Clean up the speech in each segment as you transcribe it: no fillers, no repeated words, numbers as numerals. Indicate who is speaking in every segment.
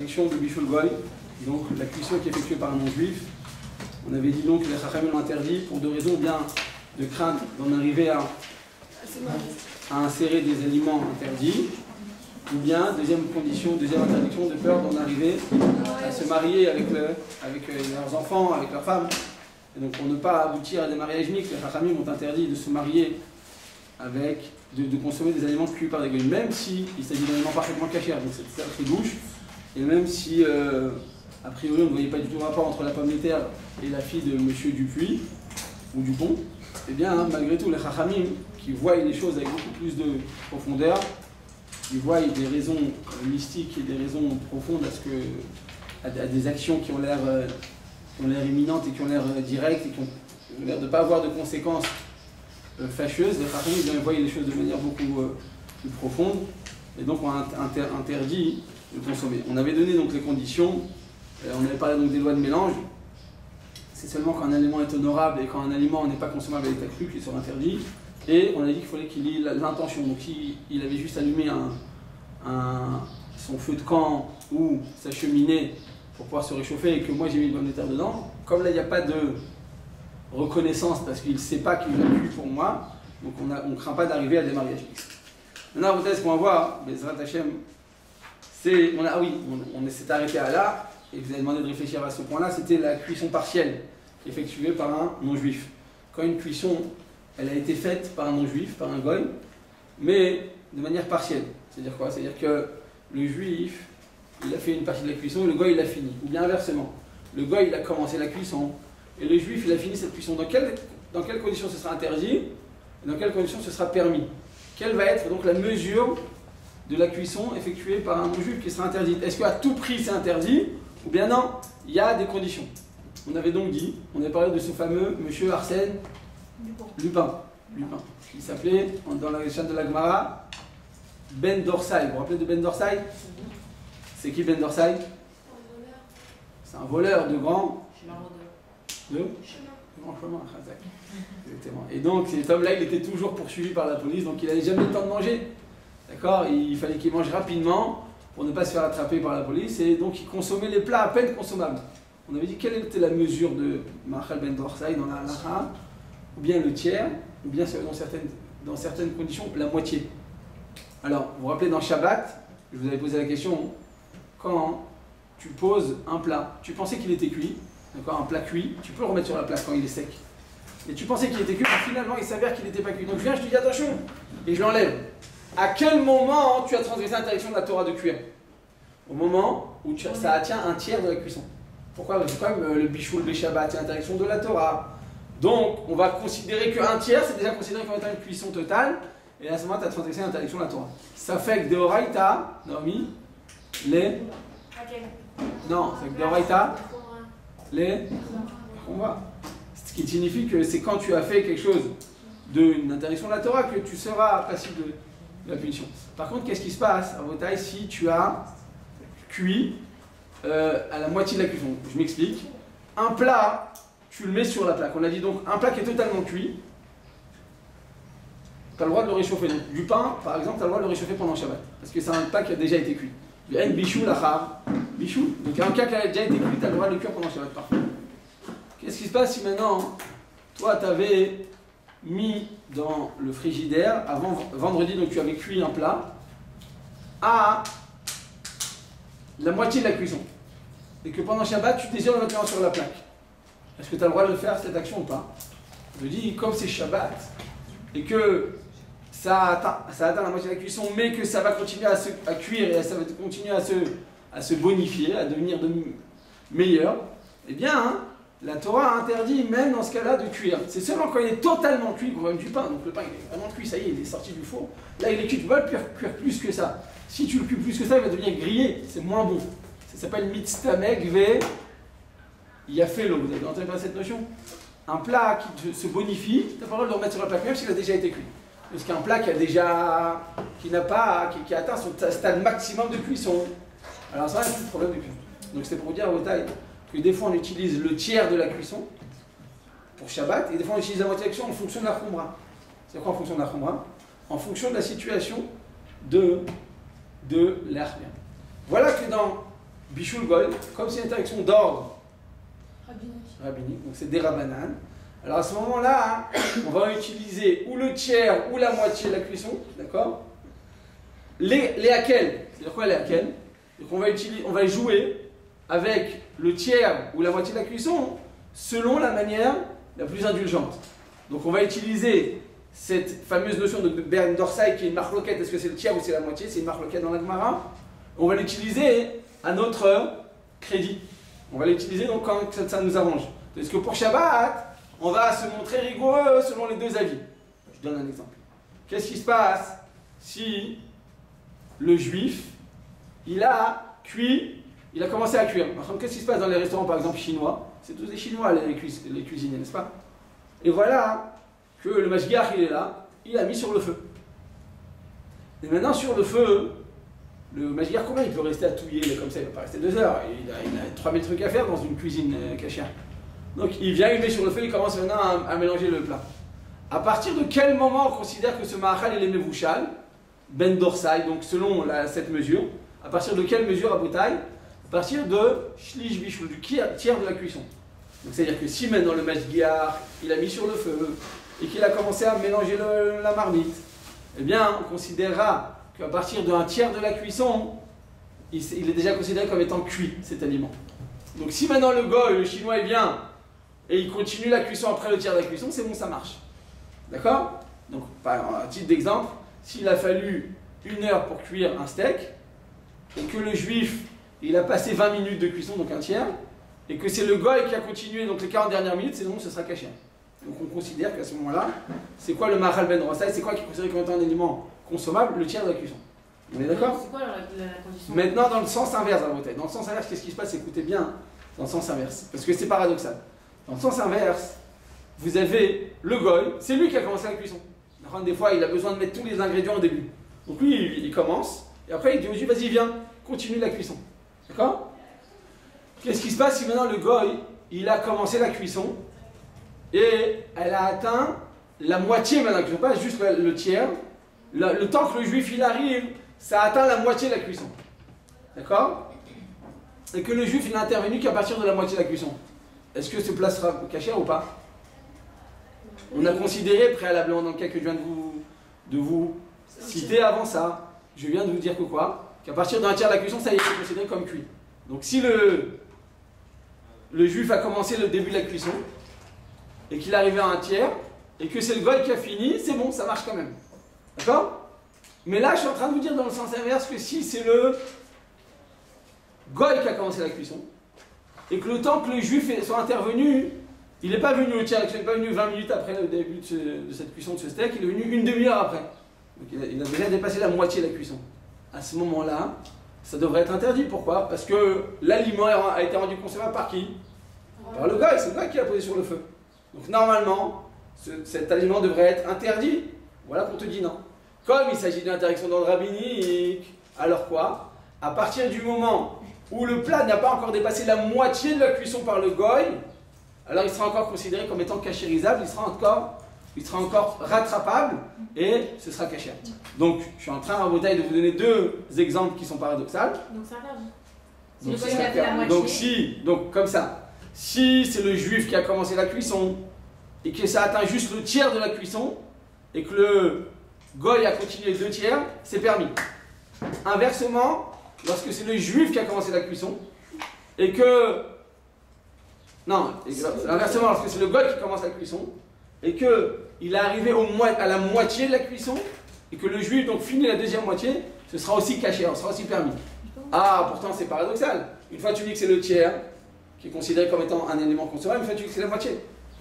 Speaker 1: De Bishul Goy, donc la cuisson qui est effectuée par un non-juif. On avait dit donc que les Chachamim l'ont interdit pour deux raisons, bien de crainte d'en arriver à insérer des aliments interdits, ou bien, deuxième condition, deuxième interdiction, de peur d'en arriver à se marier avec leurs enfants, avec leurs femmes. Et donc pour ne pas aboutir à des mariages mixtes, les Chachamim ont interdit de se marier avec, de consommer des aliments cuits par des goyim, même s'il s'agit d'aliments parfaitement cachés, donc c'est très douche. Et même si, a priori, on ne voyait pas du tout le rapport entre la pomme de terre et la fille de Monsieur Dupuis, ou Dupont, eh bien, hein, malgré tout, les Chachamim, qui voient les choses avec beaucoup plus de profondeur, ils voient des raisons mystiques et des raisons profondes à des actions qui ont l'air imminentes et qui ont l'air directes et qui ont l'air de ne pas avoir de conséquences fâcheuses. Les Chachamim voient les choses de manière beaucoup plus profonde, et donc on a interdit de consommer. On avait donné donc les conditions, on avait parlé donc des lois de mélange. C'est seulement quand un aliment est honorable et quand un aliment n'est pas consommable avec la crue qu'il sera interdit. Et on a dit qu'il fallait qu'il ait l'intention. Donc il avait juste allumé son feu de camp ou sa cheminée pour pouvoir se réchauffer et que moi j'ai mis une pomme de terre dedans. Comme là il n'y a pas de reconnaissance parce qu'il ne sait pas qu'il l'a cuit pour moi, donc on ne craint pas d'arriver à des mariages mixtes. Maintenant, peut-être ce qu'on va voir, Bezrat Hashem, on s'est arrêté à là, et vous avez demandé de réfléchir à ce point-là, c'était la cuisson partielle effectuée par un non-juif. Quand une cuisson, elle a été faite par un non-juif, par un goy, mais de manière partielle. C'est-à-dire quoi? C'est-à-dire que le juif, il a fait une partie de la cuisson et le goy, il a fini. Ou bien inversement. Le goy, il a commencé la cuisson et le juif, il a fini cette cuisson. Dans quelles conditions ce sera interdit et dans quelles conditions ce sera permis? Quelle va être donc la mesure de la cuisson effectuée par un non-juif qui sera interdite? Est-ce qu'à tout prix c'est interdit? Ou bien non, il y a des conditions. On avait donc dit, on avait parlé de ce fameux monsieur Arsène Lupin, qui s'appelait, dans la chaîne de la Gemara, Ben Dorsai. Vous vous rappelez de Ben Dorsai? C'est qui Ben Dorsai? C'est un voleur de grand chemin. Exactement. Et donc cet homme-là, il était toujours poursuivi par la police, donc il n'avait jamais le temps de manger. D'accord? Il fallait qu'il mange rapidement pour ne pas se faire attraper par la police, et donc il consommait les plats à peine consommables. On avait dit quelle était la mesure de Machal Ben Dorsai dans la halakha, ou bien le tiers, ou bien dans certaines conditions, la moitié. Alors, vous vous rappelez dans Shabbat, je vous avais posé la question, quand tu poses un plat, tu pensais qu'il était cuit, d'accord, un plat cuit, tu peux le remettre sur la plaque quand il est sec. Et tu pensais qu'il était cuit, mais finalement il s'avère qu'il n'était pas cuit. Donc je viens, je te dis attention, et je l'enlève. À quel moment tu as transgressé l'interdiction de la Torah de cuire? Au moment où ça atteint un tiers de la cuisson. Pourquoi? Parce que quand même le Bishul Beshabbat, c'est l'interdiction de la Torah. Donc on va considérer qu'un tiers, c'est déjà considéré comme étant une cuisson totale, et à ce moment tu as transgressé l'interdiction de la Torah. Ça fait que Deoraita, Naomi, non, c'est que Deoraita, on voit. Ce qui signifie que c'est quand tu as fait quelque chose d'une interdiction de la Torah que tu seras passible de la punition. Par contre, qu'est-ce qui se passe à Votaï si tu as cuit à la moitié de la cuisson? Je m'explique. Un plat, tu le mets sur la plaque. On a dit donc un plat qui est totalement cuit, tu as le droit de le réchauffer. Donc, du pain, par exemple, tu as le droit de le réchauffer pendant Shabbat. Parce que c'est un plat qui a déjà été cuit. Du N Bichou Lachar. Bichou. Donc un cas qui a déjà été cuit, tu as le droit de le cuire pendant Shabbat. Parfait. Qu'est-ce qui se passe si maintenant, toi, tu avais mis dans le frigidaire, avant vendredi, donc tu avais cuit un plat, à la moitié de la cuisson, et que pendant Shabbat, tu désires le mettre sur la plaque. Est-ce que tu as le droit de faire cette action ou pas? Je dis, comme c'est Shabbat, et que ça atteint la moitié de la cuisson, mais que ça va continuer à cuire, et ça va continuer à se bonifier, à devenir meilleur, eh bien, hein, la Torah interdit même dans ce cas-là de cuire. C'est seulement quand il est totalement cuit, comme du pain, donc le pain il est vraiment cuit, ça y est, il est sorti du four. Là il est cuit, tu peux pas le cuire plus que ça. Si tu le cuis plus que ça, il va devenir grillé, c'est moins bon. Ça s'appelle mitztamek ve yafelo. Vous avez entendu parler de cette notion? Un plat qui se bonifie, tu n'as pas le droit de le remettre sur la plaque même s'il a déjà été cuit. Parce qu'un plat qui a atteint son stade maximum de cuisson, alors ça c'est le problème de cuisson. Donc c'est pour dire au taille que des fois on utilise le tiers de la cuisson pour Shabbat, et des fois on utilise la moitié de la cuisson en fonction de la khumra. C'est quoi en fonction de la khumra? En fonction de la situation de l'air. Voilà que dans Bishul Goy, comme c'est une interdiction d'ordre
Speaker 2: Rabbinique.
Speaker 1: donc c'est des Rabbanan. Alors à ce moment-là, on va utiliser ou le tiers ou la moitié de la cuisson, d'accord? Les hakel, c'est-à-dire quoi les hakel? Donc on va jouer avec le tiers ou la moitié de la cuisson selon la manière la plus indulgente. Donc on va utiliser cette fameuse notion de Ben Dorsai qui est une marloquette, est-ce que c'est le tiers ou c'est la moitié? C'est une marloquette dans la Gemara. On va l'utiliser à notre crédit. On va l'utiliser donc quand ça nous arrange. Parce que pour Shabbat, on va se montrer rigoureux selon les deux avis. Je donne un exemple. Qu'est-ce qui se passe si le juif, il a commencé à cuire? Qu'est-ce qui se passe dans les restaurants par exemple chinois? C'est tous des Chinois les cuisiniers, n'est-ce pas? Et voilà que le mashgiach il est là, il a mis sur le feu. Et maintenant sur le feu, le mashgiach combien il peut rester à touiller comme ça? Il ne va pas rester 2 heures, il a 3000 trucs à faire dans une cuisine cachère. Donc il vient, il met sur le feu, il commence maintenant à mélanger le plat. À partir de quel moment on considère que ce ma'achal il est mevouchal? Ben dorsai, donc selon cette mesure. À partir de quelle mesure à Boutaï? À partir de shlish bishul, du tiers de la cuisson. Donc c'est-à-dire que si maintenant le mashgiach il a mis sur le feu et qu'il a commencé à mélanger la marmite, eh bien on considérera qu'à partir d'un tiers de la cuisson, il est déjà considéré comme étant cuit cet aliment. Donc si maintenant le goy, le chinois, il vient et il continue la cuisson après le tiers de la cuisson, c'est bon, ça marche. D'accord? Donc, à titre d'exemple, s'il a fallu 1 heure pour cuire un steak, et que le juif, il a passé 20 minutes de cuisson, donc un tiers, et que c'est le goy qui a continué, donc les 40 dernières minutes, c'est bon, ce sera caché. Donc on considère qu'à ce moment-là, c'est quoi le ma'achal ben rosaï? C'est quoi qui est considéré comme étant un aliment consommable? Le tiers de la cuisson. On est d'accord?
Speaker 2: C'est quoi la condition?
Speaker 1: Maintenant, dans le sens inverse, dans le sens inverse, qu'est-ce qui se passe? Écoutez bien, dans le sens inverse, parce que c'est paradoxal. Dans le sens inverse, vous avez le goy, c'est lui qui a commencé la cuisson. Des fois, il a besoin de mettre tous les ingrédients au début. Donc lui, il commence, et après il dit au juif, vas-y, viens, continue la cuisson. D'accord? Qu'est-ce qui se passe si maintenant le goy, il a commencé la cuisson, et elle a atteint la moitié maintenant, pas juste le tiers, le temps que le juif il arrive, ça a atteint la moitié de la cuisson. D'accord? Et que le juif il n'a intervenu qu'à partir de la moitié de la cuisson. Est-ce que ce plat sera caché ou pas? On a considéré préalablement dans le cas que je viens de vous citer avant ça, je viens de vous dire que quoi? Qu'à partir d'un tiers de la cuisson, ça y est, c'est considéré comme cuit. Donc si le juif a commencé le début de la cuisson, et qu'il est arrivé à un tiers, et que c'est le goy qui a fini, c'est bon, ça marche quand même. D'accord? Mais là, je suis en train de vous dire dans le sens inverse que si c'est le goy qui a commencé la cuisson, et que le temps que le juif soit intervenu, il n'est pas venu au tiers, il n'est pas venu 20 minutes après le début de cette cuisson de ce steak, il est venu une demi-heure après. Donc il a déjà dépassé la moitié de la cuisson. À ce moment-là, ça devrait être interdit. Pourquoi? Parce que l'aliment a été rendu consommable par qui? Par le goy, c'est le goy qui l'a posé sur le feu. Donc normalement, cet aliment devrait être interdit. Voilà qu'on te dit non. Comme il s'agit d'une interdiction d'ordre rabbinique, alors quoi? À partir du moment où le plat n'a pas encore dépassé la moitié de la cuisson par le goy, alors il sera encore considéré comme étant cachérisable, il sera encore rattrapable et ce sera caché. Donc je suis en train en bouteille de vous donner 2 exemples qui sont paradoxaux.
Speaker 2: Donc ça interdit.
Speaker 1: Donc comme ça, si c'est le juif qui a commencé la cuisson et que ça atteint juste le tiers de la cuisson et que le goy a continué 2 tiers, c'est permis. Inversement, lorsque c'est le juif qui a commencé la cuisson et que... Non, inversement, lorsque c'est le goy qui commence la cuisson et qu'il est arrivé à la moitié de la cuisson et que le juif donc finit la deuxième moitié, ce sera aussi caché, ce sera aussi permis. Ah, pourtant c'est paradoxal. Une fois tu dis que c'est le tiers qui est considéré comme étant un élément consommable, une fois tu dis que c'est la moitié.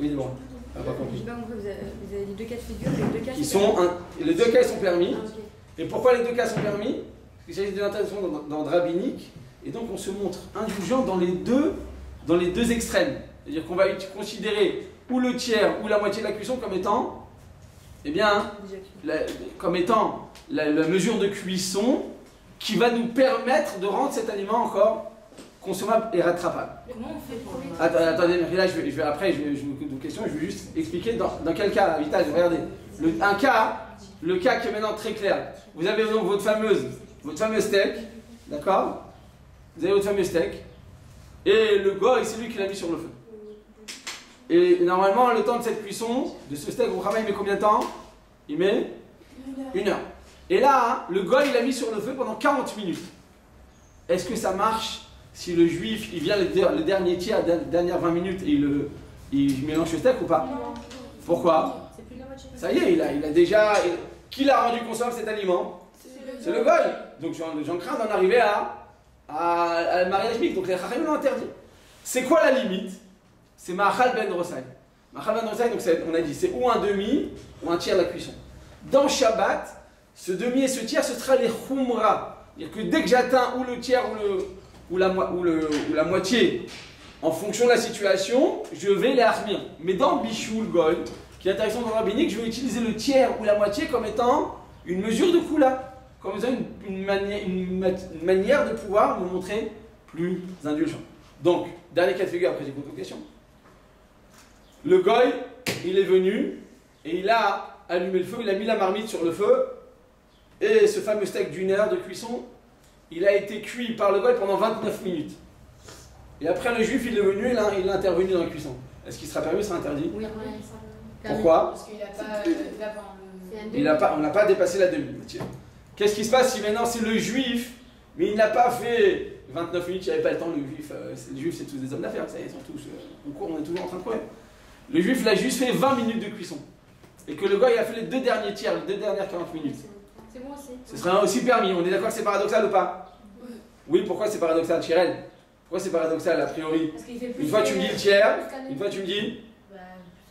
Speaker 1: Oui, bon.
Speaker 3: Vous avez dit 2 cas de figure, les 2 cas
Speaker 1: les 2 cas ils sont permis.
Speaker 3: Ah, okay.
Speaker 1: Et pourquoi les 2 cas sont permis? Parce qu'il s'agit d'une interdiction d'ordre rabbinique, et donc on se montre indulgent dans les deux extrêmes. C'est-à-dire qu'on va considérer ou le tiers ou la moitié de la cuisson comme étant, la mesure de cuisson qui va nous permettre de rendre cet aliment encore consommable et rattrapable.
Speaker 2: Comment on fait pour...
Speaker 1: Attendez, là je vous pose une question, je vais juste expliquer dans quel cas, Vital, regardez. Le cas qui est maintenant très clair. Vous avez donc votre fameux steak, d'accord? vous avez votre fameux steak, et le goy, c'est lui qui l'a mis sur le feu. Et normalement, le temps de cette cuisson, de ce steak au travail, il met combien de temps? Il met 1 heure. Et là, le goy, il l'a mis sur le feu pendant 40 minutes. Est-ce que ça marche si le juif, il vient le dernier tiers, les dernières 20 minutes, et il mélange le steak ou pas? Pourquoi?
Speaker 2: C'est plus de la moitié.
Speaker 1: Ça y est, il a déjà... Qui l'a rendu consommable cet aliment? C'est le goy. Donc j'en crains d'en arriver à le mariage mixte. Donc les Chachamim l'ont interdit. C'est quoi la limite? C'est Ma'achal ben Rosai. Ma'achal ben Rosai, donc on a dit, c'est ou un demi ou un tiers de la cuisson. Dans Shabbat, ce demi et ce tiers, ce sera les Khumra. C'est-à-dire que dès que j'atteins ou le tiers ou la moitié, en fonction de la situation, je vais les harmir. Mais dans Bishul Goy, qui est intéressant dans le rabbinique, je vais utiliser le tiers ou la moitié comme étant une mesure de Kula, comme étant une manière de pouvoir me montrer plus indulgent. Donc, dernier cas de figure, après j'ai beaucoup de questions. Le Goy, il est venu et il a allumé le feu, il a mis la marmite sur le feu, et ce fameux steak d'1 heure de cuisson, il a été cuit par le Goy pendant 29 minutes. Et après, le juif, il est venu et il a intervenu dans la cuisson. Est-ce qu'il sera permis ou sera interdit?
Speaker 3: Oui.
Speaker 1: Pourquoi?
Speaker 2: Parce qu'il n'a pas d'avant.
Speaker 1: On n'a pas dépassé la demi. Qu'est-ce qui se passe si maintenant c'est le juif, mais il n'a pas fait 29 minutes, il n'avait pas le temps, le juif c'est tous des hommes d'affaires, ça y est, ils sont tous, on court, on est toujours en train de courir. Le juif, il a juste fait 20 minutes de cuisson. Et que le gars, il a fait les 2 derniers tiers, les 2 dernières 40 minutes.
Speaker 2: C'est moi aussi.
Speaker 1: Ce serait aussi permis. On est d'accord que c'est paradoxal ou pas? Oui, pourquoi c'est paradoxal, Chirel? Pourquoi c'est paradoxal a priori?
Speaker 2: Parce qu'il fait plus.
Speaker 1: Une fois tu me dis le tiers, une fois tu me dis...
Speaker 2: Bah,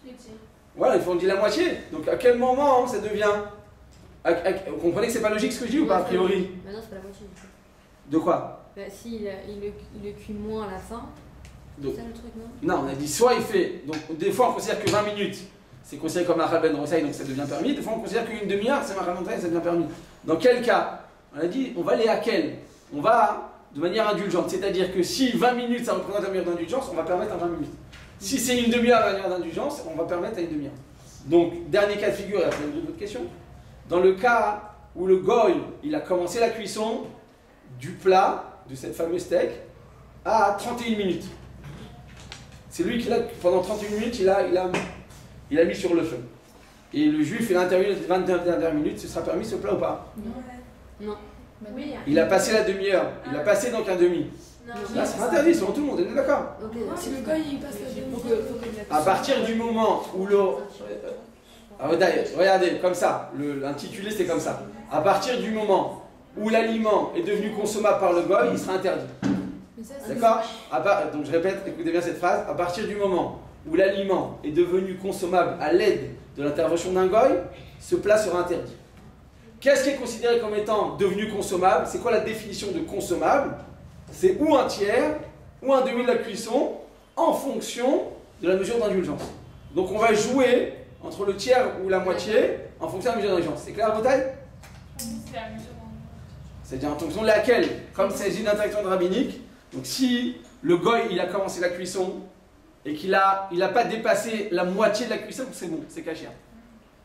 Speaker 2: plus que le tiers.
Speaker 1: Voilà, il faut me dire la moitié. Donc à quel moment ça devient... Vous comprenez que c'est pas logique ce que je dis ou pas a priori?
Speaker 3: Bah non, c'est pas la moitié.
Speaker 1: De quoi?
Speaker 3: Bah si, il le cuit moins à la fin.
Speaker 1: Donc,
Speaker 3: C'est ça le truc, non?
Speaker 1: non, on a dit soit il fait... Donc des fois on considère que 20 minutes, c'est considéré comme un ben Rosaï, donc ça devient permis. Des fois on considère qu'une demi-heure, c'est un ben Rosaï, ça devient permis. Dans quel cas? On a dit, on va aller à quel? On va de manière indulgente. C'est-à-dire que si 20 minutes, ça représente un demi-heure d'indulgence, on va permettre à 20 minutes. Si c'est une demi-heure à d'indulgence, on va permettre à une demi-heure. Donc, dernier cas de figure, et après d'autres questions. Dans le cas où le goy, il a commencé la cuisson du plat, de cette fameuse steak, à 31 minutes. C'est lui qui l'a, pendant 31 minutes, il a mis sur le feu. Et le juif, il a intervenu les 29 dernières minutes, ce sera permis ce plat ou pas?
Speaker 3: Non.
Speaker 2: Oui.
Speaker 1: Il a passé la demi-heure, il a passé donc un demi.
Speaker 2: Non.
Speaker 1: Là, c'est interdit, selon tout le monde, on est d'accord?
Speaker 3: Ok.
Speaker 4: Si le gars il passe la demi-heure,
Speaker 1: À partir du moment où le... Regardez, comme ça, l'intitulé c'est comme ça. À partir du moment où l'aliment est devenu consommable par le goy, il sera interdit. D'accord? Donc je répète, écoutez bien cette phrase. À partir du moment où l'aliment est devenu consommable à l'aide de l'intervention d'un goy, ce plat sera interdit. Qu'est-ce qui est considéré comme étant devenu consommable? C'est quoi la définition de consommable? C'est ou un tiers, ou un demi de la cuisson, en fonction de la mesure d'indulgence. Donc on va jouer entre le tiers ou la moitié, en fonction de la mesure d'indulgence. C'est clair, Botaï?
Speaker 4: c'est la mesure.
Speaker 1: C'est-à-dire en fonction de laquelle, comme il s'agit d'interdiction de rabbinique, donc si le goy il a commencé la cuisson et qu'il a pas dépassé la moitié de la cuisson, c'est bon, c'est caché.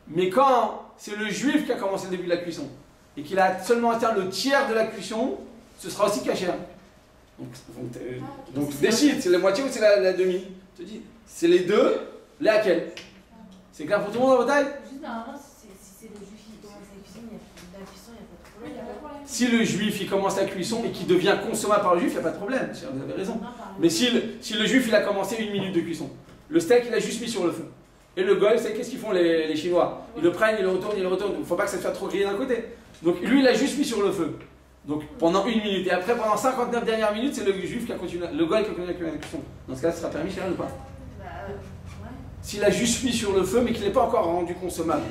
Speaker 1: Mais quand c'est le juif qui a commencé le début de la cuisson et qu'il a seulement atteint le tiers de la cuisson, ce sera aussi caché. Donc décide, c'est la moitié ou c'est la demi? Je te dis, c'est les deux, laquelle? C'est clair pour tout le monde dans votre taille?
Speaker 2: Juste normalement, si c'est le juif qui commence la cuisson, il n'y a pas de problème.
Speaker 1: Si le juif il commence la cuisson et qu'il devient consommable par le juif, il n'y a pas de problème, vous avez raison. Mais si le juif il a commencé 1 minute de cuisson, le steak il a juste mis sur le feu. Et le goy, c'est qu'est-ce qu'ils font les Chinois? Ils le prennent, ils le retournent, Il ne faut pas que ça se fasse trop griller d'un côté. Donc lui il a juste mis sur le feu. Donc pendant 1 minute. Et après pendant 59 dernières minutes, c'est le juif qui a continué, le goy qui a continué la cuisson. Dans ce cas, ça sera permis chez elle ou pas? S'il a juste mis sur le feu mais qu'il n'est pas encore rendu consommable.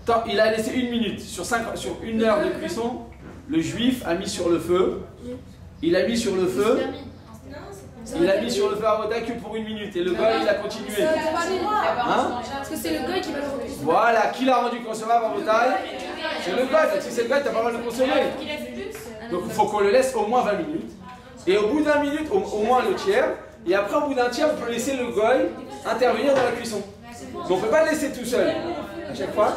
Speaker 1: Attends, il a laissé 1 minute. Sur 1 heure de cuisson, le juif a mis sur le feu. Il a mis sur le feu. Il a mis sur le feu à Roda que pour 1 minute. Et le goy, il a continué. Hein?
Speaker 4: Parce que c'est le gars qui va le reconnaître.
Speaker 1: Voilà, qui l'a rendu consommable en Roda? C'est le goy. Donc si c'est le goy, t'as pas le droit de le consommer. Donc il faut qu'on le laisse au moins 20 minutes. Et au bout d'1 minute, au moins le tiers. Et après, au bout d'un tiers, on peut laisser le goy intervenir dans la cuisson. Donc on ne peut pas le laisser tout seul. À chaque fois.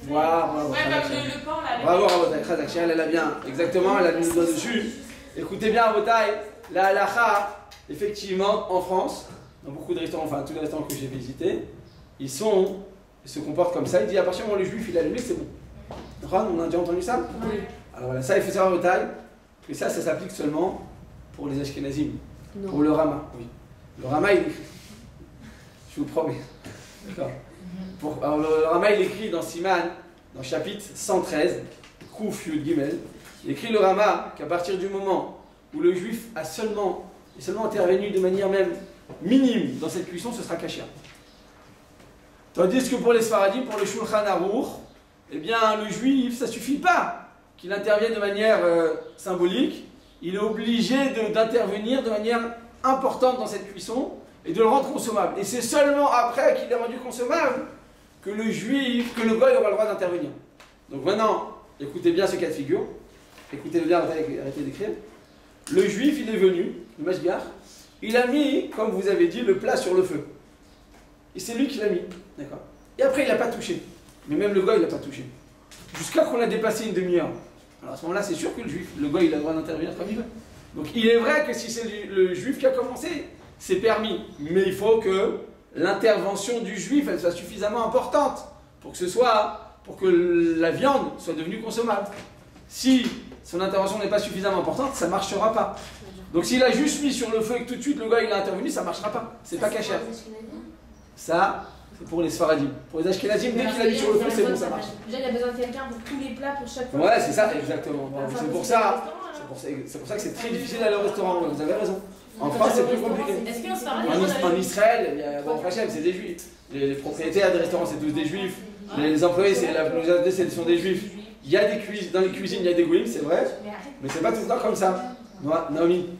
Speaker 1: Bravo,
Speaker 4: Ouais, comme le pain là.
Speaker 1: bravo, Rabotai, Khazakshia, elle a bien, exactement, elle a mis le doigt dessus. Écoutez bien, Rabotai, la halakha, effectivement, en France, dans beaucoup de restaurants, enfin tous les restaurants que j'ai visités, ils se comportent comme ça. Il dit à partir du moment où le juif il a allumé, c'est bon. On a déjà entendu ça?
Speaker 3: Oui.
Speaker 1: Alors voilà, ça il faut savoir Rabotai, que ça s'applique seulement pour les Ashkenazim, pour le Rama, oui. Le Rama il écrit, je vous promets, d'accord. Alors, le Rama il écrit dans Siman, dans le chapitre 113, Kouf Yud Gimel, il écrit le Rama qu'à partir du moment où le juif est seulement intervenu de manière même minime dans cette cuisson, ce sera kasher. Tandis que pour les Sfaradim, pour le Shulchan Aruch, eh bien le juif, ça ne suffit pas qu'il intervienne de manière symbolique, il est obligé d'intervenir de manière importante dans cette cuisson et de le rendre consommable. Et c'est seulement après qu'il est rendu consommable que le juif, que le goy aura le droit d'intervenir. Donc maintenant, écoutez bien ce cas de figure, écoutez bien, arrêtez d'écrire. Le juif, il est venu, le mashgiach, il a mis, comme vous avez dit, le plat sur le feu. Et c'est lui qui l'a mis, d'accord. Et après, il n'a pas touché. Mais même le goy, il n'a pas touché. Jusqu'à qu'on a dépassé une demi-heure. Alors à ce moment-là, c'est sûr que le juif, le goy, il a le droit d'intervenir comme il veut. Donc il est vrai que si c'est le juif qui a commencé, c'est permis. Mais il faut que l'intervention du juif, elle soit suffisamment importante pour que la viande soit devenue consommable. Si son intervention n'est pas suffisamment importante, ça ne marchera pas. Donc s'il a juste mis sur le feu et que tout de suite le gars il a intervenu, ça ne marchera pas. C'est pas kasher. Ça, c'est pour les Sfaradim. Pour les Ashkenazim, dès qu'il a mis sur le feu, c'est bon, ça marche.
Speaker 2: Déjà, il y a besoin de quelqu'un pour tous les plats, pour chaque fois.
Speaker 1: Ouais, c'est ça, exactement. C'est pour ça que c'est très difficile d'aller au restaurant. Vous avez raison. En France, c'est plus compliqué.
Speaker 2: Est-ce qu'on se parle
Speaker 1: En Israël, il y a bon, Hachem, c'est des juifs. Les propriétaires des restaurants, c'est tous des juifs. Les employés, la majorité, ce sont des juifs. Il y a des cuisines, dans les cuisines, il y a des goïms, c'est vrai. Mais c'est pas tout le temps comme ça. Naomi,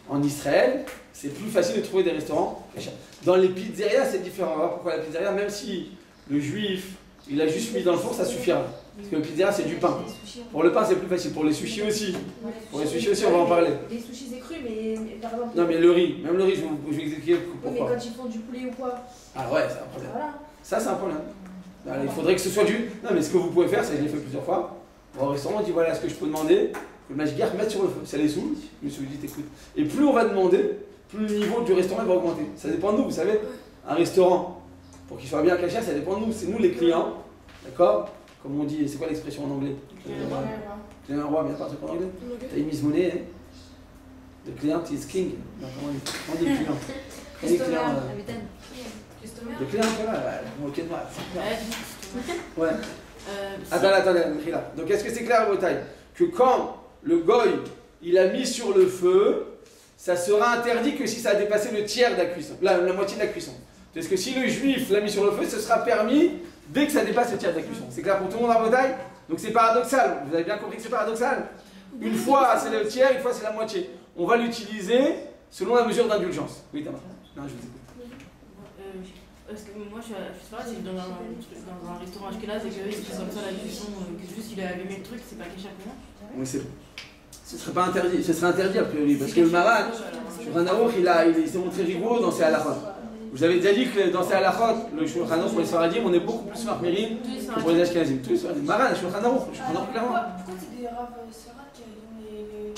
Speaker 1: en Israël, c'est plus facile de trouver des restaurants. Dans les pizzerias, c'est différent. On va voir pourquoi la pizzeria, même si le juif, il a juste mis dans le four, ça suffira. Parce que le pizzeria, c'est du pain. Pour le pain, c'est plus facile. Pour les sushis aussi. Pour les sushis aussi, on va en parler.
Speaker 2: Les sushis, c'est cru, mais par exemple.
Speaker 1: Non, mais le riz, même le riz, je vais expliquer pourquoi.
Speaker 2: Oui, mais quand ils font du poulet ou quoi.
Speaker 1: Ah ouais, c'est un problème.
Speaker 2: Voilà.
Speaker 1: Ça, c'est un problème. Alors, il faudrait que ce soit du. Non, mais ce que vous pouvez faire, c'est que je l'ai fait plusieurs fois. On va au restaurant, on dit voilà ce que je peux demander, que le mashgiach mette sur le feu. Ça les saoule. Je me suis dit, écoute. Et plus on va demander, plus le niveau du restaurant va augmenter. Ça dépend de nous, vous savez. Un restaurant, pour qu'il soit bien caché, ça dépend de nous. C'est nous les clients, d'accord. Comme on dit, c'est quoi l'expression en anglais? Client roi, mais il n'y a pas un truc en anglais. T'as une mise monnaie, hein. The client is king. Non, comment on dit client? On dit client. Le client, voilà, ok, ouais. Attendez, là. Donc est-ce que c'est clair, Bretagne, que quand le goy, il a mis sur le feu, ça sera interdit que si ça a dépassé le tiers de la cuisson, la moitié de la cuisson. Parce que si le juif l'a mis sur le feu, ce sera permis dès que ça dépasse le tiers de la cuisson. C'est clair pour tout le monde en Bretagne? Donc c'est paradoxal. Vous avez bien compris que c'est paradoxal? Une fois c'est le tiers, une fois c'est la moitié. On va l'utiliser selon la mesure d'indulgence. Oui, Tamar. Non, je vous écoute.
Speaker 5: Parce que moi, je sais pas, c'est dans un restaurant ashkenaz et qu'ils font comme ça la cuisson, que juste il a allumé le truc, c'est pas caché pour moi.
Speaker 1: Oui, c'est bon. Ce serait pas interdit, ce serait interdit a priori, parce que le Maran, Shulchan Aruch, il s'est montré rigoureux dans ses halachot. Vous avez déjà dit que dans ces halachot, le Shulchan Aruch pour les Sfaradim, on est beaucoup plus marmérim que pour les Ashkenazim. Tous les Sfaradim. Maran, Shulchan Aruch, clairement.
Speaker 4: Pourquoi c'est des raves Sfarad qui ont les.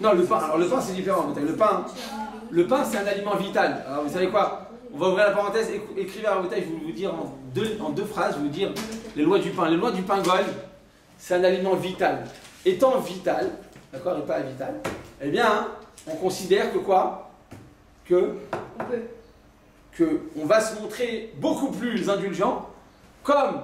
Speaker 1: Non, le pain, alors le pain c'est différent. Le pain c'est un aliment vital. Alors vous savez quoi? On va ouvrir la parenthèse, écrivez à la bouteille, je vais vous dire en deux phrases, je vais vous dire les lois du pain. Les lois du pain goy, c'est un aliment vital. Étant vital, d'accord, et pas vital, eh bien, on considère que quoi? Que on va se montrer beaucoup plus indulgent, comme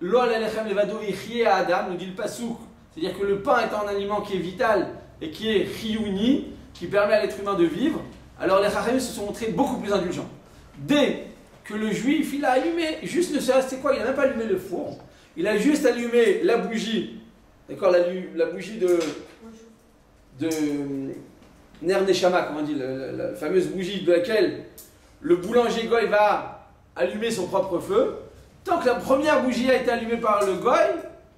Speaker 1: l'ol alechem levado yichye Adam, nous dit le pasouk, c'est-à-dire que le pain est un aliment qui est vital et qui est chiyuni, qui permet à l'être humain de vivre. Alors les Chachamim se sont montrés beaucoup plus indulgents. Dès que le juif, il a allumé, juste ne serait-ce c'est quoi, il n'a même pas allumé le four, il a juste allumé la bougie, d'accord, la bougie de Ner Neshama, comment on dit, la fameuse bougie de laquelle le boulanger goy va allumer son propre feu. Tant que la première bougie a été allumée par le goy,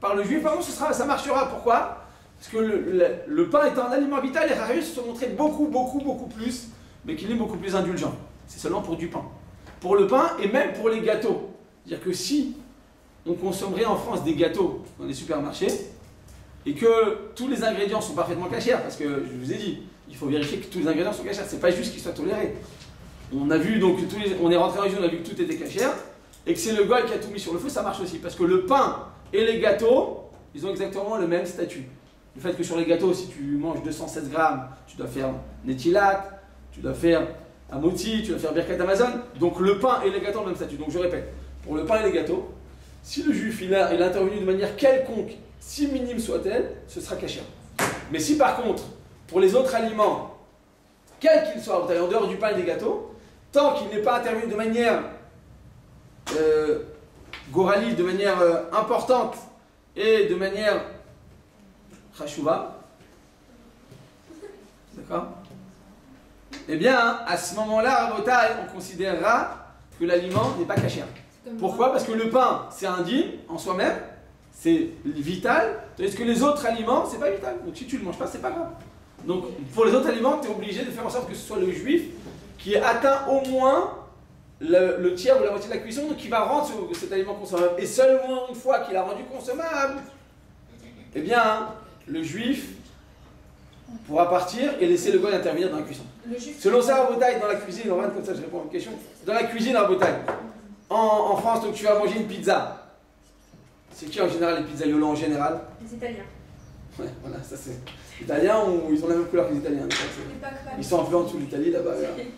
Speaker 1: par le juif, pardon, ça marchera. Pourquoi? Parce que le pain est un aliment vital et les Chachamim se sont montrés beaucoup plus, mais qu'il est beaucoup plus indulgent. C'est seulement pour du pain. Pour le pain et même pour les gâteaux. C'est-à-dire que si on consommerait en France des gâteaux dans les supermarchés et que tous les ingrédients sont parfaitement cachers, parce que je vous ai dit, il faut vérifier que tous les ingrédients sont cachers, c'est pas juste qu'ils soient tolérés. On a vu donc, on est rentré en région, on a vu que tout était cachère, et que c'est le goy qui a tout mis sur le feu, ça marche aussi, parce que le pain et les gâteaux, ils ont exactement le même statut. Le fait que sur les gâteaux, si tu manges 216 grammes, tu dois faire Netilat, tu dois faire Amoti, tu dois faire Birkat Amazon, donc le pain et les gâteaux ont le même statut. Donc je répète, pour le pain et les gâteaux, si le juif il a intervenu de manière quelconque, si minime soit-elle, ce sera cachère. Mais si par contre, pour les autres aliments, quels qu'ils soient, en dehors du pain et des gâteaux, tant qu'il n'est pas intervenu de manière gorali, de manière importante et de manière chachouva, d'accord? Eh bien, à ce moment-là, Rabotai, on considérera que l'aliment n'est pas cachère. Pourquoi? Parce que le pain, c'est indigne en soi-même, c'est vital, tandis que les autres aliments, c'est pas vital. Donc si tu ne le manges pas, c'est pas grave. Donc pour les autres aliments, tu es obligé de faire en sorte que ce soit le juif qui ait atteint au moins le tiers ou la moitié de la cuisson, donc qui va rendre cet aliment consommable. Et seulement une fois qu'il a rendu consommable, eh bien, le juif pourra partir et laisser le goy intervenir dans la cuisson. Selon ça, à Botaï, dans la cuisine, on va comme ça, je réponds à une question. Dans la cuisine à Botaï, en France, donc tu vas manger une pizza. C'est qui en général les pizzaiolos en général?
Speaker 3: Les Italiens.
Speaker 1: Ouais, voilà, ça c'est. Les Italiens, ils ont la même couleur que les Italiens. Ils sont un peu en dessous de l'Italie, là-bas,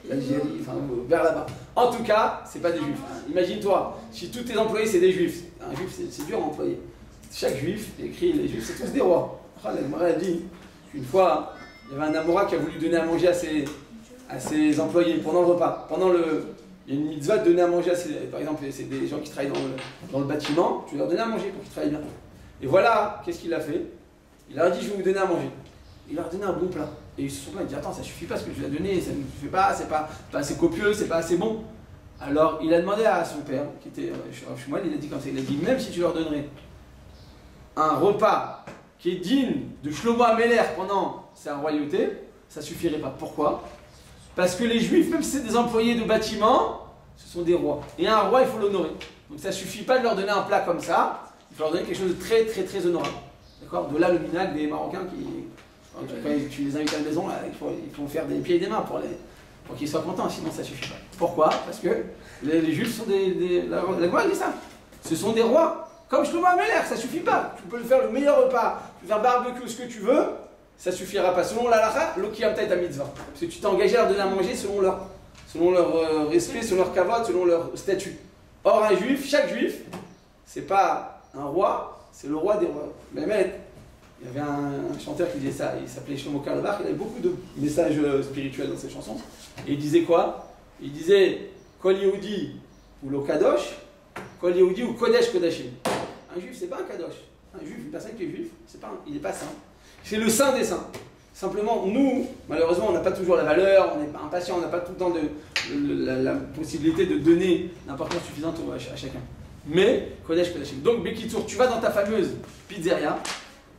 Speaker 1: l'Algérie, enfin vers là-bas. En tout cas, c'est pas des juifs. Imagine-toi, si tous tes employés c'est des juifs. Un juif, c'est dur à employer. Chaque juif, écrit, les juifs, c'est tous des rois. La Gemara a dit qu'une fois, il y avait un Amora qui a voulu donner à manger à ses employés pendant le repas. Il y a une mitzvah de donner à manger par exemple, c'est des gens qui travaillent dans le bâtiment, tu leur donnes à manger pour qu'ils travaillent bien. Et voilà, qu'est-ce qu'il a fait? Il leur a dit, je vais vous donner à manger. Il leur a donné un bon plat. Et ils se sont plaints, ils disent, attends, ça suffit pas ce que tu as donné, ça ne suffit pas, c'est pas assez copieux, c'est pas assez bon. Alors il a demandé à son père, qui était chez moi, il a dit comme ça, il a dit, même si tu leur donnerais un repas qui est digne de Shlomo Améler pendant sa royauté, ça suffirait pas. Pourquoi? Parce que les juifs, même si c'est des employés de bâtiment, ce sont des rois. Et un roi, il faut l'honorer. Donc ça suffit pas de leur donner un plat comme ça, il faut leur donner quelque chose de très très très honorable. D'accord? De là le minag des Marocains quand tu les invites à la maison, là, il faut faire des pieds et des mains pour qu'ils soient contents, sinon ça suffit pas. Pourquoi? Parce que les juifs sont la loi dit ça. Ce sont des rois. Comme Shlomo Améler, ça suffit pas. Tu peux le faire le meilleur repas, tu peux faire barbecue, ce que tu veux, ça suffira pas. Selon la lacha, l'okiyam ta mitzvah. Parce que tu t'es engagé à leur donner à manger selon leur respect, selon leur kavod, selon leur statut. Or, un juif, chaque juif, c'est pas un roi, c'est le roi des rois. Mehmet, il y avait un chanteur qui disait ça, il s'appelait Shlomo Karlebach, il avait beaucoup de messages spirituels dans ses chansons. Et il disait quoi? Il disait Kol Yehudi ou lo Kadosh, Kol Yehudi ou Kodesh Kodashim. Un juif, c'est pas un Kadosh. Un juif, une personne qui est juif, il n'est pas saint. C'est le saint des saints. Simplement, nous, malheureusement, on n'a pas toujours la valeur, on n'est pas impatient, on n'a pas tout le temps la possibilité de donner l'importance suffisante à chacun. Mais, Kodesh Kodashim. Donc, Bekitour, tu vas dans ta fameuse pizzeria,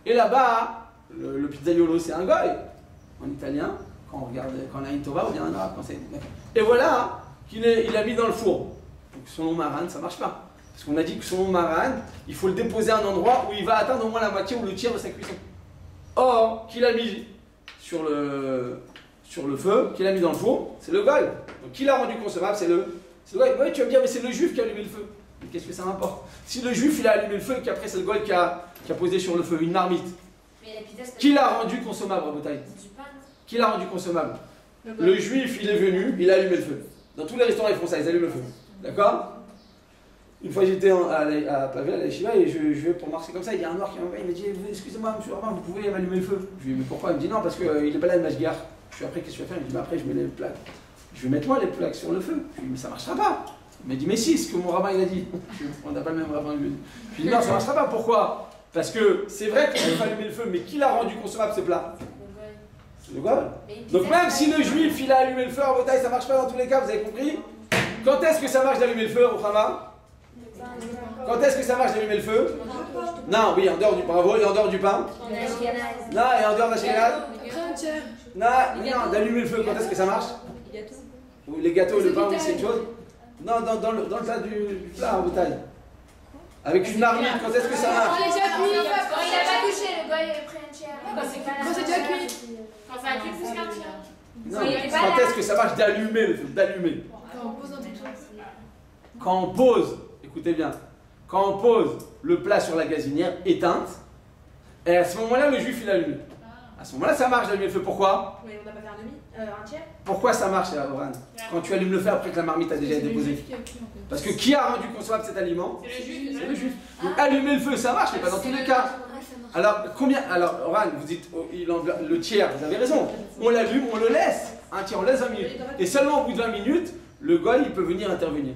Speaker 1: et là-bas, le pizzaiolo, c'est un goy, en italien, quand on a une tova, ou bien un arabe, quand c'est. Et voilà qu'il a mis dans le four. Donc, selon Maran, ça ne marche pas. Parce qu'on a dit que selon Maran, il faut le déposer à un endroit où il va atteindre au moins la moitié ou le tiers de sa cuisson. Or, qu'il a mis sur le feu, qu'il a mis dans le four, c'est le goy. Donc, qui l'a rendu consommable, c'est le goy. Oui, tu vas me dire, mais c'est le juif qui a allumé le feu. Mais qu'est-ce que ça m'importe? Si le juif il a allumé le feu et qu'après c'est le goy qui a posé sur le feu une marmite, qui l'a rendu consommable à Botaï? Qui l'a rendu consommable? Le juif, il est venu, il a allumé le feu. Dans tous les restaurants, ils font ça, ils allument le feu. D'accord? Une fois j'étais à Pavel, à la Yeshiva, et je vais pour marcher comme ça, il y a un noir qui m'a dit excusez-moi, monsieur Romain, vous pouvez allumer le feu? Je lui ai dit mais pourquoi? Il me dit non, parce qu'il n'est pas là le mashgar. Je lui ai dit après, qu'est-ce que tu vas faire? Il me dit mais après, je mets les plaques. Je vais mettre moi les plaques sur le feu. Je lui ai dit mais ça ne marchera pas. Il m'a dit mais si, c'est ce que mon rabbin il a dit. On n'a pas le même rabbin. Je lui ai dit non, ça ne marchera pas. Pourquoi? Parce que c'est vrai qu'il faut allumer le feu, mais qui l'a rendu consommable ce plat? C'est le goy. Donc même si le juif il a allumé le feu en Botaï, ça ne marche pas dans tous les cas, vous avez compris? Quand est-ce que ça marche d'allumer le feu au Khama? Quand est-ce que ça marche d'allumer le feu? Non, oui, en dehors du bravo, et en dehors du pain? Non, et en dehors d'Ashkenaz? Non, d'allumer le feu, quand est-ce que ça marche? Les gâteaux, le pain, oui, c'est une chose. Non, dans le plat du plat en bouteille. Avec une marmite, quand est-ce que ça marche?
Speaker 4: Il est déjà cuit.
Speaker 2: Quand il a pas touché, le gars il a pris un tiers.
Speaker 4: Quand c'est déjà cuit.
Speaker 2: Quand ça a cuit plus qu'un tiers.
Speaker 1: Non, quand est-ce que ça marche d'allumer le feu? D'allumer.
Speaker 4: Quand on pose un bouton.
Speaker 1: Quand on pose, écoutez bien, quand on pose le plat sur la gazinière éteinte, et à ce moment-là, le juif il allume. À ce moment-là, ça marche d'allumer le feu. Pourquoi?
Speaker 2: Oui, on n'a pas fait un demi, un tiers.
Speaker 1: Pourquoi ça marche, Oran? Quand tu allumes le feu après que la marmite a déjà été déposée. Parce que qui a rendu consommable cet aliment?
Speaker 2: C'est le juif.
Speaker 1: C'est le juif. Donc allumer le feu, ça marche, mais pas dans tous les cas. Alors, combien? Alors, Oran, vous dites le tiers, vous avez raison. On l'allume, on le laisse. Un tiers, on laisse 20 minutes. Et seulement au bout de 20 minutes, le goy, il peut venir intervenir.